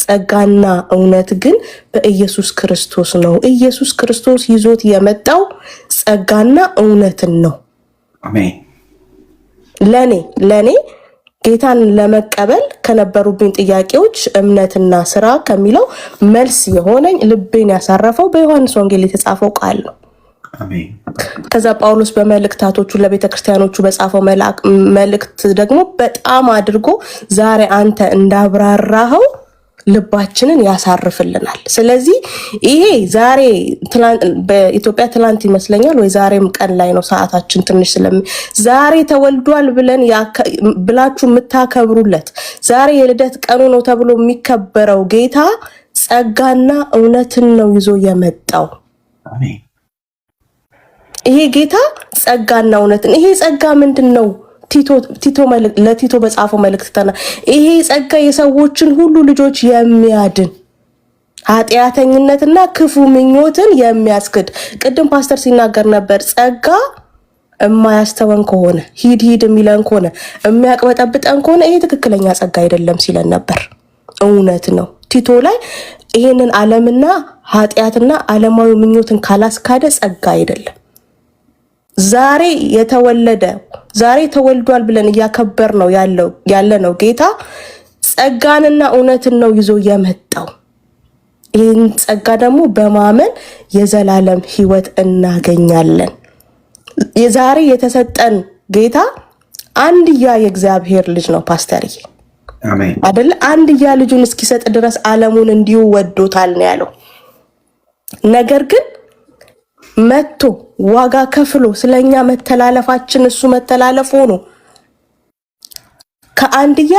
ጸጋና እውነት ግን በኢየሱስ ክርስቶስ ነው። ኢየሱስ ክርስቶስ ይዞት የመጣው ጸጋና እውነትን ነው። አሜን። ለኔ ጌታን ለመቀበል ከነበሩብኝ ጥያቄዎች እምነትና ስራ ከሚለው መልስ የሆነኝ ልቤን ያሳረፈው በዮሐንስ ወንጌል የተጻፈው ቃል ነው። አሜን። ከዛ ጳውሎስ በመልእክታቶቹ ለቤተክርስቲያኖቹ በጻፈው መልእክት ደግሞ በጣም አድርጎ ዛሬ አንተ እንዳብራራኸው ልባችንን ያሳርፍልናል። ስለዚህ ይሄ ዛሬ በኢትዮጵያ ትላንት ይመስለኛል ወይ ዛሬም ቀን ላይ ነው ሰዓታችን ትንሽ ዛሬ ተወልዷል ብላችሁ የምታከብሩለት ዛሬ የልደት ቀኑ ነው ተብሎ የሚከበረው ጌታ ጸጋና እውነትን ነው ይዞ የመጣው። አሜን። ይሄ ጌታ ጸጋና እውነትን ይሄ ጸጋ ምንድን ነው? ለቲቶ በጻፈው መልእክት ይሄ ጸጋ የሰዎችን ሁሉ ልጆች የሚያድን ኃጢአተኝነትና ክፉ ምኞትን የሚያስክድ። ቅድም ፓስተር ሲናገር ነበር። ጸጋ የማያስተወን ከሆነ ሂድ የሚለን ከሆነ የሚያቅበጠብጠን ከሆነ ይሄ ትክክለኛ ጸጋ አይደለም ሲለን ነበር። እውነት ነው። ቲቶ ላይ ይሄንን ዓለምና ኃጢአትና ዓለማዊ ምኞትን ካላስካደ ጸጋ አይደለም። ዛሬ ተወልዷል ብለን እያከበር ነው ያለነው ጌታ ጸጋንና እውነትን ነው ይዞ የመጣው። ይህን ጸጋ ደግሞ በማመን የዘላለም ሕይወት እናገኛለን። የዛሬ የተሰጠን ጌታ አንድያ የእግዚአብሔር ልጅ ነው። ፓስተርዬ አሜን አይደለ? አንድያ ልጁን እስኪሰጥ ድረስ ዓለሙን እንዲሁ ወዶታል ነው ያለው። ነገር ግን መጥቶ ዋጋ ከፍሎ ስለኛ መተላለፋችን እሱ መተላለፍ ሆኖ ከአንድያ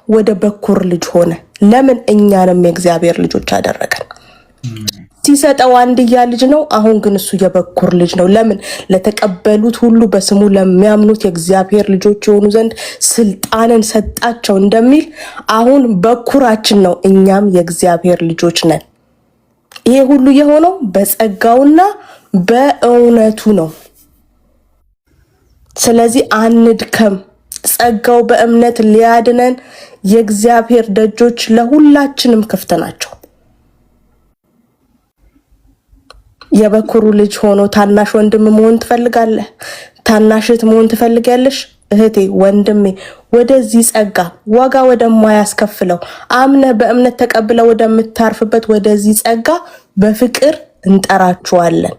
ወደ በኩር ልጅ ሆነ። ለምን? እኛንም የእግዚአብሔር ልጆች አደረገን። ሲሰጠው አንድያ ልጅ ነው። አሁን ግን እሱ የበኩር ልጅ ነው። ለምን? ለተቀበሉት ሁሉ በስሙ ለሚያምኑት የእግዚአብሔር ልጆች የሆኑ ዘንድ ስልጣንን ሰጣቸው እንደሚል አሁን በኩራችን ነው። እኛም የእግዚአብሔር ልጆች ነን። ይሄ ሁሉ የሆነው በጸጋውና በእውነቱ ነው። ስለዚህ አንድከም። ጸጋው በእምነት ሊያድነን የእግዚአብሔር ደጆች ለሁላችንም ክፍት ናቸው። የበኩሩ ልጅ ሆኖ ታናሽ ወንድም መሆን ትፈልጋለህ? ታናሽ እህት መሆን ትፈልጋለሽ? እህቴ ወንድሜ፣ ወደዚህ ጸጋ ዋጋ ወደማያስከፍለው አምነ በእምነት ተቀብለ ወደምታርፍበት ወደዚህ ጸጋ በፍቅር እንጠራችኋለን።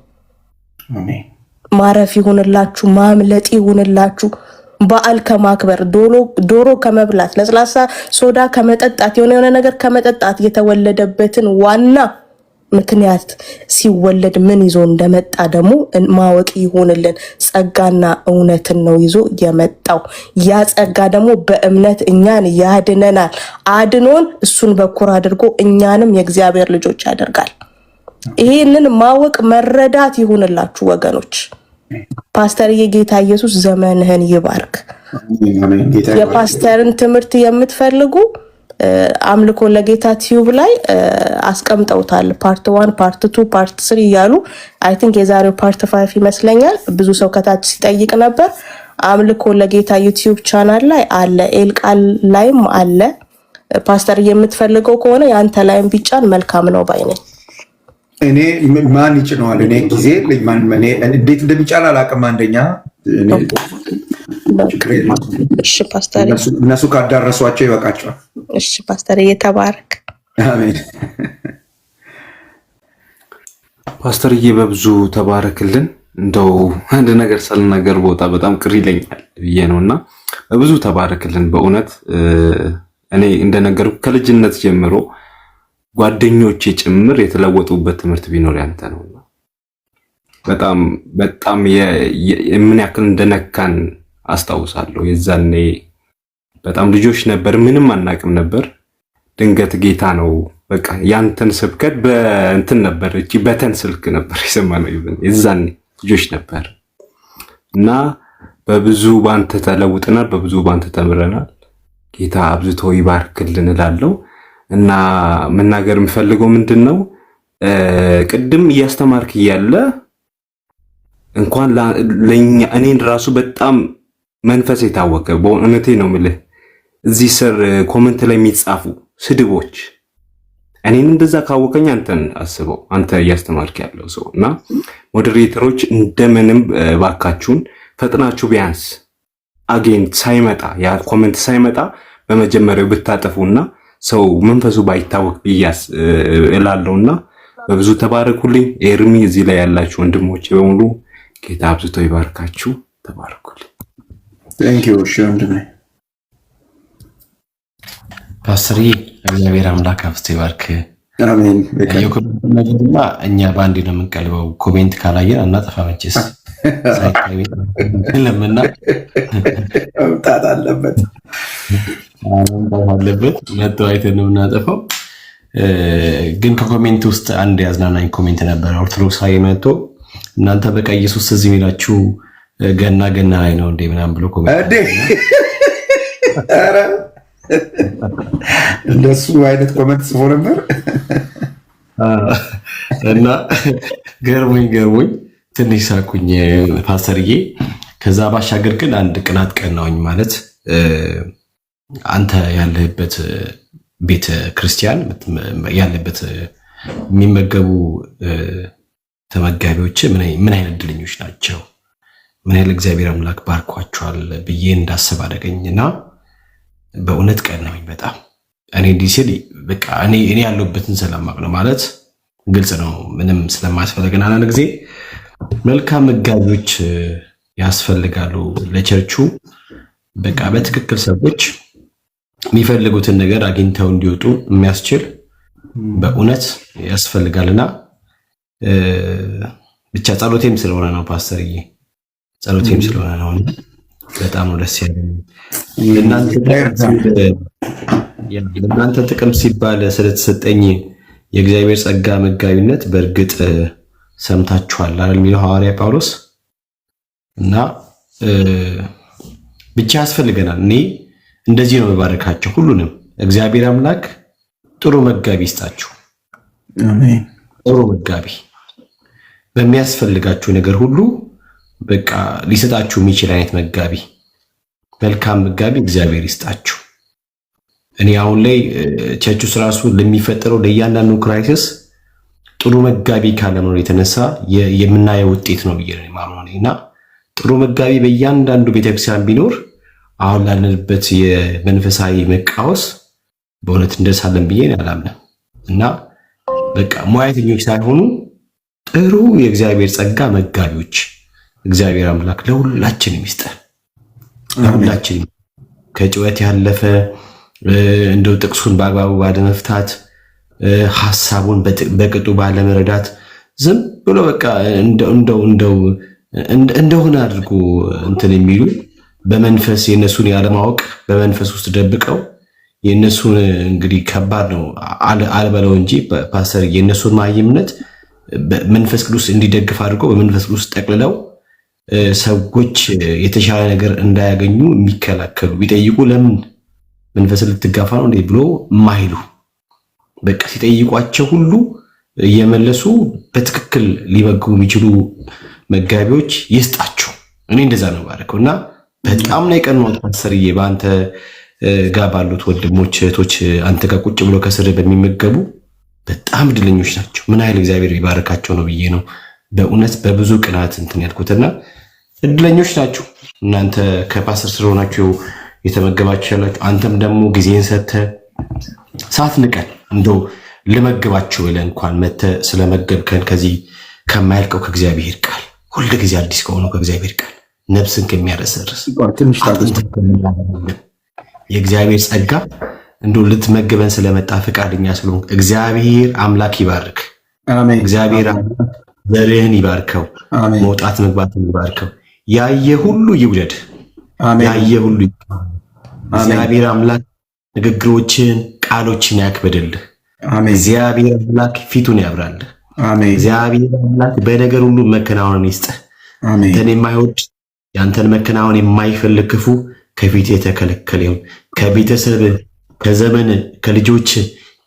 አሜን። ማረፍ ይሁንላችሁ፣ ማምለጥ ይሁንላችሁ። በዓል ከማክበር ዶሮ ከመብላት ለስላሳ ሶዳ ከመጠጣት የሆነ ነገር ከመጠጣት የተወለደበትን ዋና ምክንያት ሲወለድ ምን ይዞ እንደመጣ ደግሞ ማወቅ ይሆንልን። ጸጋና እውነትን ነው ይዞ የመጣው። ያ ጸጋ ደግሞ በእምነት እኛን ያድነናል። አድኖን እሱን በኩር አድርጎ እኛንም የእግዚአብሔር ልጆች ያደርጋል። ይሄንን ማወቅ መረዳት ይሆንላችሁ ወገኖች። ፓስተርዬ ጌታ ኢየሱስ ዘመንህን ይባርክ። የፓስተርን ትምህርት የምትፈልጉ አምልኮ ለጌታ ቲዩብ ላይ አስቀምጠውታል። ፓርት 1 ፓርት 2 ፓርት 3 እያሉ አይ ቲንክ የዛሬው ፓርት 5 ይመስለኛል። ብዙ ሰው ከታች ሲጠይቅ ነበር። አምልኮ ለጌታ ዩቲዩብ ቻናል ላይ አለ፣ ኤልቃል ላይም አለ። ፓስተር የምትፈልገው ከሆነ ያንተ ላይም ቢጫን መልካም ነው ባይ ነኝ። እኔ ማን ይጭነዋል? እኔ ጊዜ ማን እንዴት እንደሚጫን አላውቅም። አንደኛ እሺ ፓስተር እነሱ ካዳረሷቸው ይበቃቸዋል። እሺ ፓስተር እየተባረክ አሜን። ፓስተርዬ በብዙ ተባረክልን። እንደው አንድ ነገር ሳልናገር ቦታ በጣም ቅር ይለኛል ብዬ ነውና በብዙ ተባረክልን። በእውነት እኔ እንደነገርኩ ከልጅነት ጀምሮ ጓደኞቼ ጭምር የተለወጡበት ትምህርት ቢኖር ያንተ ነውና በጣም በጣም ምን ያክል እንደነካን አስታውሳለሁ። የዛኔ በጣም ልጆች ነበር፣ ምንም አናቅም ነበር። ድንገት ጌታ ነው በቃ ያንተን ስብከት በእንትን ነበር እቺ በተን ስልክ ነበር የሰማነው። የዛኔ ልጆች ነበር እና በብዙ ባንተ ተለውጠናል፣ በብዙ ባንተ ተምረናል። ጌታ አብዝቶ ይባርክልን እላለሁ። እና መናገር የምፈልገው ምንድነው ቅድም እያስተማርክ እያለ እንኳን ለኛ እኔን ራሱ በጣም መንፈስ የታወቀ በእውነቴ ነው የምልህ እዚህ ስር ኮሜንት ላይ የሚጻፉ ስድቦች እኔን እንደዛ ካወቀኝ አንተን አስበው፣ አንተ እያስተማርክ ያለው ሰው እና ሞዴሬተሮች እንደምንም ባካችሁን ፈጥናችሁ ቢያንስ አጌን ሳይመጣ ያ ኮሜንት ሳይመጣ በመጀመሪያው ብታጠፉና ሰው መንፈሱ ባይታወቅ ብያስ እላለሁና በብዙ ተባረኩልኝ። ኤርሚ እዚህ ላይ ያላችሁ ወንድሞቼ በሙሉ ጌታ አብዝቶ ይባርካችሁ። ተባረኩልኝ። ቴንክ ዩ ወንድሜ ፓስተር እግዚአብሔር አምላክ አብዝቶ ይባርክ። አሜን። የኮሜንት ነገርማ እኛ ባንዴ ነው የምንቀልበው። ኮሜንት ካላየን አናጠፋ መቼስ ለምና መምጣት አለበት መጥቶ አይተን ነው የምናጠፋው። ግን ከኮሜንት ውስጥ አንድ ያዝናናኝ ኮሜንት ነበር። ኦርቶዶክሳዊ መጥቶ እናንተ በቃ ኢየሱስ እዚህ ሚላችሁ ገና ላይ ነው እንዴ ምናምን ብሎ ኮሜንት ኧረ እንደሱ አይነት ኮሜንት ጽፎ ነበር እና ገርሞኝ ትንሽ ሳኩኝ ፓስተርዬ። ከዛ ባሻገር ግን አንድ ቅናት ቀናውኝ ማለት አንተ ያለህበት ቤተ ክርስቲያን ያለበት የሚመገቡ ተመጋቢዎች ምን አይነት እድለኞች ናቸው፣ ምን ያህል እግዚአብሔር አምላክ ባርኳቸዋል ብዬ እንዳስብ አደረገኝና በእውነት ቀናውኝ በጣም። እኔ እንዲህ ሲል በቃ እኔ ያለሁበትን ስለማቅ ነው ማለት ግልጽ ነው፣ ምንም ስለማያስፈልገን አንዳንድ ጊዜ መልካም መጋቢዎች ያስፈልጋሉ ለቸርቹ። በቃ በትክክል ሰዎች የሚፈልጉትን ነገር አግኝተው እንዲወጡ የሚያስችል በእውነት ያስፈልጋልና ብቻ ጸሎቴም ስለሆነ ነው ፓስተርዬ፣ ጸሎቴም ስለሆነ ነው። በጣም ነው ደስ ያለኝ። ለእናንተ ጥቅም ሲባል ስለተሰጠኝ የእግዚአብሔር ጸጋ መጋቢነት በእርግጥ ሰምታችኋል አይደል የሚለው ሐዋርያ ጳውሎስ። እና ብቻ ያስፈልገናል። እኔ እንደዚህ ነው የባረካቸው ሁሉንም። እግዚአብሔር አምላክ ጥሩ መጋቢ ይስጣችሁ። አሜን። ጥሩ መጋቢ በሚያስፈልጋችሁ ነገር ሁሉ በቃ ሊሰጣችሁ የሚችል አይነት መጋቢ፣ መልካም መጋቢ እግዚአብሔር ይስጣችሁ። እኔ አሁን ላይ ቸርቹስ ራሱ ለሚፈጠረው ለእያንዳንዱ ክራይሲስ ጥሩ መጋቢ ካለመኖር የተነሳ የምናየው ውጤት ነው ብዬ ነው የማምነው። እና ጥሩ መጋቢ በእያንዳንዱ ቤተክርስቲያን ቢኖር አሁን ላለንበት የመንፈሳዊ መቃወስ በእውነት እንደሳለን ብዬ አላምንም። እና በቃ ሙያተኞች ሳይሆኑ ጥሩ የእግዚአብሔር ጸጋ መጋቢዎች እግዚአብሔር አምላክ ለሁላችንም ይስጠን። ለሁላችንም ከጭወት ያለፈ እንደው ጥቅሱን በአግባቡ ባለመፍታት ሐሳቡን በቅጡ ባለመረዳት ዝም ብሎ በቃ እንደሆነ አድርጎ እንትን የሚሉ በመንፈስ የነሱን ያለማወቅ በመንፈስ ውስጥ ደብቀው የነሱን እንግዲህ ከባድ ነው አልበለው እንጂ ፓስተር የነሱን ማይምነት በመንፈስ ቅዱስ እንዲደግፍ አድርገው በመንፈስ ቅዱስ ጠቅልለው ሰዎች የተሻለ ነገር እንዳያገኙ የሚከላከሉ ቢጠይቁ ለምን መንፈስ ልትጋፋ ነው እንዴ ብሎ ማይሉ በቃ ሲጠይቋቸው ሁሉ እየመለሱ በትክክል ሊመግቡ የሚችሉ መጋቢዎች ይስጣችሁ። እኔ እንደዛ ነው ባረከውና በጣም ነው የቀናሁት ፓስተርዬ በአንተ ጋር ባሉት ወንድሞች እህቶች አንተ ጋር ቁጭ ብሎ ከስር በሚመገቡ በጣም እድለኞች ናቸው። ምን ያህል እግዚአብሔር ይባርካቸው ነው ብዬ ነው በእውነት በብዙ ቅናት እንትን ያልኩትና እድለኞች ናቸው እናንተ ከፓስተር ስለሆናችሁ የተመገባችሁ ያላችሁ። አንተም ደግሞ ጊዜን ሰጥተህ ሳትንቀን እንደው ልመግባችሁ ብለህ እንኳን መተህ ስለመገብከን ከዚህ ከማያልቀው ከእግዚአብሔር ቃል ሁሉ ጊዜ አዲስ ከሆነው ከእግዚአብሔር ቃል ነፍስን ከሚያረሰርስ የእግዚአብሔር ጸጋ እንደው ልትመገበን ስለመጣ ፈቃደኛ ስለሆንክ እግዚአብሔር አምላክ ይባርክ። አሜን። እግዚአብሔር ዘርህን ይባርከው። መውጣት መግባትን ይባርከው። ያየ ሁሉ ይውደድ። ያየ ሁሉ እግዚአብሔር አምላክ ንግግሮችን ቃሎችን ያክብድልህ። እግዚአብሔር አምላክ ፊቱን ያብራልህ። እግዚአብሔር አምላክ በነገር ሁሉ መከናወንን ይስጥህ። አንተን የማይወድ ያንተን መከናወን የማይፈልግ ክፉ ከፊት የተከለከለ ይሁን። ከቤተሰብ ከዘመን ከልጆች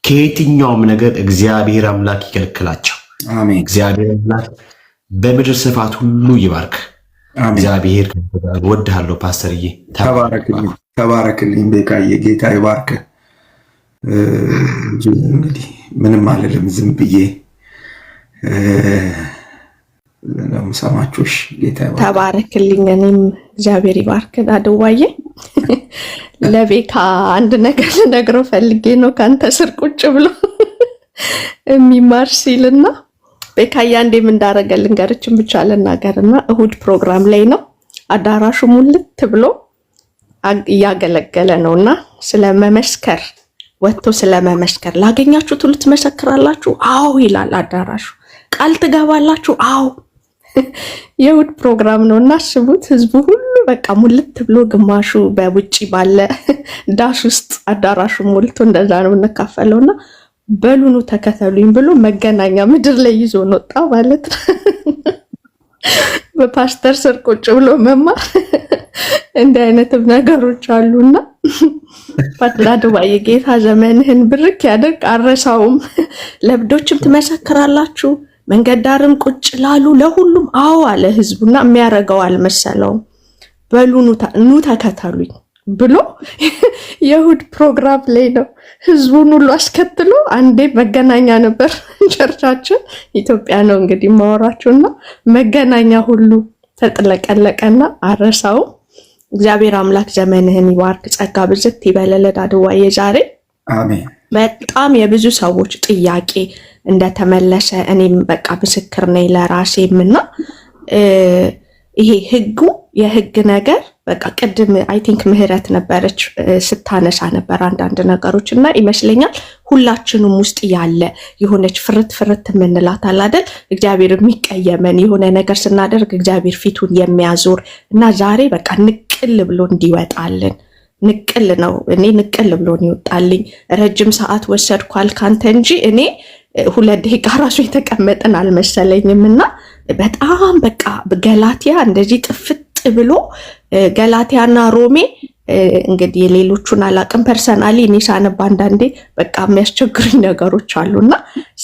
ከየትኛውም ነገር እግዚአብሔር አምላክ ይከለክላቸው። እግዚአብሔር አምላክ በምድር ስፋት ሁሉ ይባርክ። እግዚአብሔር ወድሃለሁ ፓስተርዬ። ተባረክልኝ ቤካዬ፣ ጌታ ይባርክ። እንግዲህ ምንም አልልም፣ ዝም ብዬ ለምሰማችሁሽ ጌታ ይባርክ። ተባረክልኝ። እኔም እግዚአብሔር ይባርክ። አድዋዬ ለቤካ አንድ ነገር ልነግረው ፈልጌ ነው ካንተ ስር ቁጭ ብሎ የሚማር ሲልና ቤካዬ አንዴም እንዳረገ ልንገርችን ብቻ ልናገርና እሁድ ፕሮግራም ላይ ነው አዳራሹ ሙልት ብሎ እያገለገለ ነውና ስለመመስከር ወጥቶ ስለመመስከር ላገኛችሁት ሁሉ ትመሰክራላችሁ? አዎ ይላል አዳራሹ። ቃል ትገባላችሁ? አዎ። የእሁድ ፕሮግራም ነውና አስቡት፣ ህዝቡ ሁሉ በቃ ሙልት ብሎ ግማሹ በውጪ ባለ ዳሽ ውስጥ አዳራሹ ሞልቶ እንደዛ ነው እንካፈለውና በሉኑ ተከተሉኝ ብሎ መገናኛ ምድር ላይ ይዞ ወጣ ማለት ነው። በፓስተር ስር ቁጭ ብሎ መማር እንዲህ አይነትም ነገሮች አሉና ፓትላድዋዬ ጌታ ዘመንህን ብርክ ያደርግ። አረሳውም። ለብዶችም ትመሰክራላችሁ፣ መንገድ ዳርም ቁጭ ላሉ ለሁሉም አዎ አለ ህዝቡና የሚያረገው አልመሰለውም። በሉኑ ኑ ተከተሉኝ ብሎ የእሁድ ፕሮግራም ላይ ነው ህዝቡን ሁሉ አስከትሎ። አንዴ መገናኛ ነበር ቸርቻችን፣ ኢትዮጵያ ነው እንግዲህ ማወራችሁና መገናኛ ሁሉ ተጥለቀለቀና አረሳው። እግዚአብሔር አምላክ ዘመንህን ይባርክ፣ ጸጋ ብዝት ይበለለድ። አድዋዬ ዛሬ አሜን። በጣም የብዙ ሰዎች ጥያቄ እንደተመለሰ እኔም በቃ ምስክር ነኝ ለራሴምና ይሄ ህጉ የህግ ነገር በቃ ቅድም አይ ቲንክ ምህረት ነበረች ስታነሳ ነበር አንዳንድ ነገሮች እና ይመስለኛል ሁላችንም ውስጥ ያለ የሆነች ፍርት የምንላት አለ አይደል? እግዚአብሔር የሚቀየመን የሆነ ነገር ስናደርግ እግዚአብሔር ፊቱን የሚያዞር እና ዛሬ በቃ ንቅል ብሎ እንዲወጣልን ንቅል ነው። እኔ ንቅል ብሎ ይወጣልኝ። ረጅም ሰዓት ወሰድኳል ካንተ እንጂ እኔ 2 ደቂቃ ራሱ የተቀመጥን አልመሰለኝም እና በጣም በቃ ገላትያ እንደዚህ ጥፍጥ ብሎ ገላትያና ሮሜ እንግዲህ የሌሎቹን አላቅም። ፐርሰናሊ እኔ ሳነብ አንዳንዴ በቃ የሚያስቸግሩኝ ነገሮች አሉና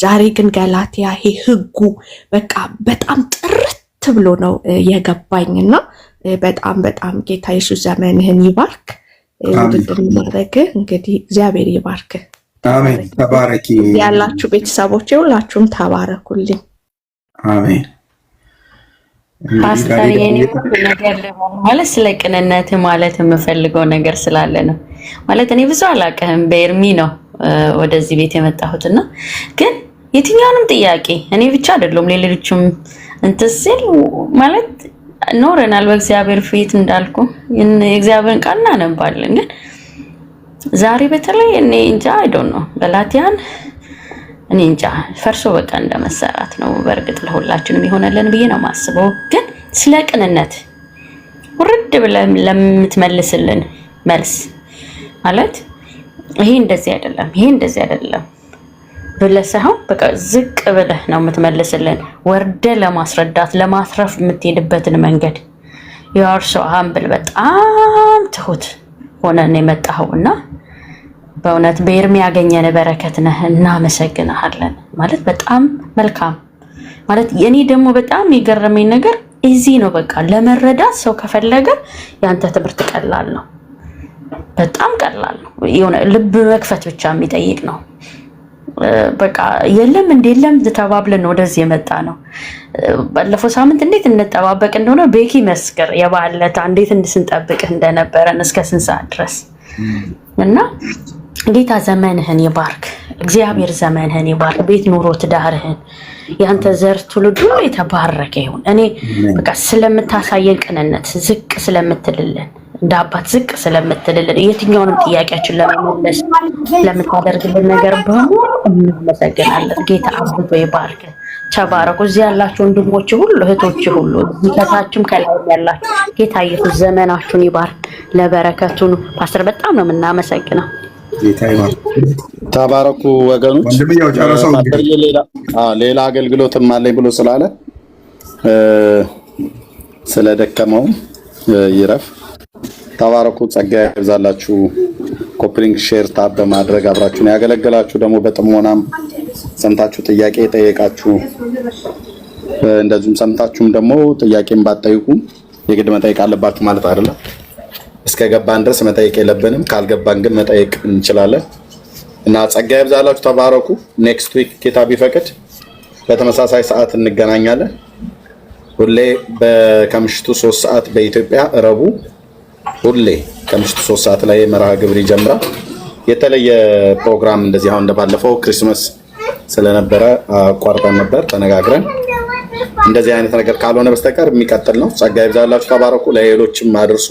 ዛሬ ግን ገላትያ ይሄ ህጉ በቃ በጣም ጥርት ብሎ ነው የገባኝና በጣም በጣም ጌታ ኢየሱስ ዘመንህን ይባርክ። ውድድር ማድረግ እንግዲህ እግዚአብሔር ይባርክ። አሜን። ተባረኪ። ያላችሁ ቤተሰቦች ሁላችሁም ተባረኩልኝ። አሜን። ፓስተር የኔ ነገር ማለት ስለ ቅንነት ማለት የምፈልገው ነገር ስላለ ነው። ማለት እኔ ብዙ አላውቅም፣ በኤርሚ ነው ወደዚህ ቤት የመጣሁትና ግን የትኛውንም ጥያቄ እኔ ብቻ አይደለም ሌሎችም እንትን ሲል ማለት ኖረናል በእግዚአብሔር ፊት እንዳልኩ የእግዚአብሔርን ቃል እናነባለን። ግን ዛሬ በተለይ እኔ እንጃ አይ ዶንት ኖ ገላትያን እኔ እንጃ ፈርሶ በቃ እንደመሰራት ነው። በእርግጥ ለሁላችንም ይሆነልን ብዬ ነው ማስበው። ግን ስለ ቅንነት ውርድ ብለህ ለምትመልስልን መልስ ማለት ይሄ እንደዚህ አይደለም፣ ይሄ እንደዚህ አይደለም ብለህ ሳይሆን በቃ ዝቅ ብለህ ነው የምትመልስልን። ወርደህ ለማስረዳት ለማትረፍ የምትሄድበትን መንገድ ያር ሰው አምብል በጣም ትሁት ሆነን የመጣኸው እና በእውነት በኤርሚ ያገኘን በረከት ነህ። እናመሰግናለን ማለት በጣም መልካም ማለት የኔ ደግሞ በጣም የገረመኝ ነገር እዚህ ነው። በቃ ለመረዳት ሰው ከፈለገ ያንተ ትምህርት ቀላል ነው፣ በጣም ቀላል ነው። የሆነ ልብ መክፈት ብቻ የሚጠይቅ ነው። በቃ የለም እንደለም ተባብለን ወደዚህ የመጣ ነው። ባለፈው ሳምንት እንዴት እንጠባበቅ እንደሆነ ቤኪ መስከር የባለታ እንዴት እንድስንጠብቅህ እንደነበረን እስከ 8 ሰዓት ድረስ እና ጌታ ዘመንህን ይባርክ። እግዚአብሔር ዘመንህን ይባርክ። ቤት ኑሮ ትዳርህን ያንተ ዘር ትውልድ ሁሉ የተባረከ ይሁን። እኔ በቃ ስለምታሳየን ቅንነት ዝቅ ስለምትልልን እንደ አባት ዝቅ ስለምትልልን የትኛውንም ጥያቄያችን ለመመለስ ለምታደርግልን ነገር በሙሉ እናመሰግናለን። ጌታ አብዝቶ ይባርክ። ተባረኩ። እዚህ ያላችሁ ወንድሞች ሁሉ እህቶች ሁሉ ከታችም ከላይም ያላችሁ ጌታ ኢየሱስ ዘመናችሁን ይባርክ። ለበረከቱን ፓስተር በጣም ነው የምናመሰግነው። ተባረኩ ወገኖች። ሌላ አገልግሎትም አለኝ ብሎ ስላለ ስለደከመው ይረፍ። ተባረኩ። ጸጋ ይብዛላችሁ። ኮፕሊንግ ሼር ታብ በማድረግ አብራችሁን ያገለገላችሁ ደግሞ በጥሞናም ሰምታችሁ ጥያቄ ጠየቃችሁ፣ እንደዚሁም ሰምታችሁም ደግሞ ጥያቄም ባትጠይቁ የግድ መጠየቅ አለባችሁ ማለት አይደለም። እስከገባን ድረስ መጠየቅ የለብንም፣ ካልገባን ግን መጠየቅ እንችላለን እና ጸጋ ይብዛላችሁ። ተባረኩ። ኔክስት ዊክ ጌታ ቢፈቅድ በተመሳሳይ ሰዓት እንገናኛለን። ሁሌ ከምሽቱ 3 ሰዓት በኢትዮጵያ ረቡዕ ሁሌ ከምሽቱ 3 ሰዓት ላይ መርሃ ግብር ይጀምራል። የተለየ ፕሮግራም እንደዚህ አሁን እንደባለፈው ክሪስማስ ስለነበረ አቋርጠን ነበር ተነጋግረን። እንደዚህ አይነት ነገር ካልሆነ በስተቀር የሚቀጥል ነው። ጸጋ ይብዛላችሁ። ተባረኩ። ለሌሎችም አድርሱ።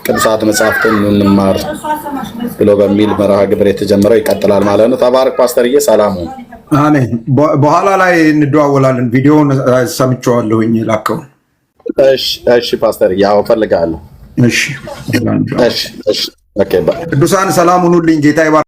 ቅዱሳት መጻሕፍትን እንማር ብሎ በሚል መርሃ ግብር የተጀመረው ይቀጥላል ማለት ነው። ተባረክ ፓስተርዬ። ሰላም ሁን። አሜን። በኋላ ላይ እንደዋወላለን። ቪዲዮውን ሰምቼዋለሁኝ ላከው። እሺ ፓስተር፣ ያው ፈልጋለሁ። እሺ ኦኬ። ቅዱሳን ሰላም ሁኑልኝ። ጌታ ይባርክ።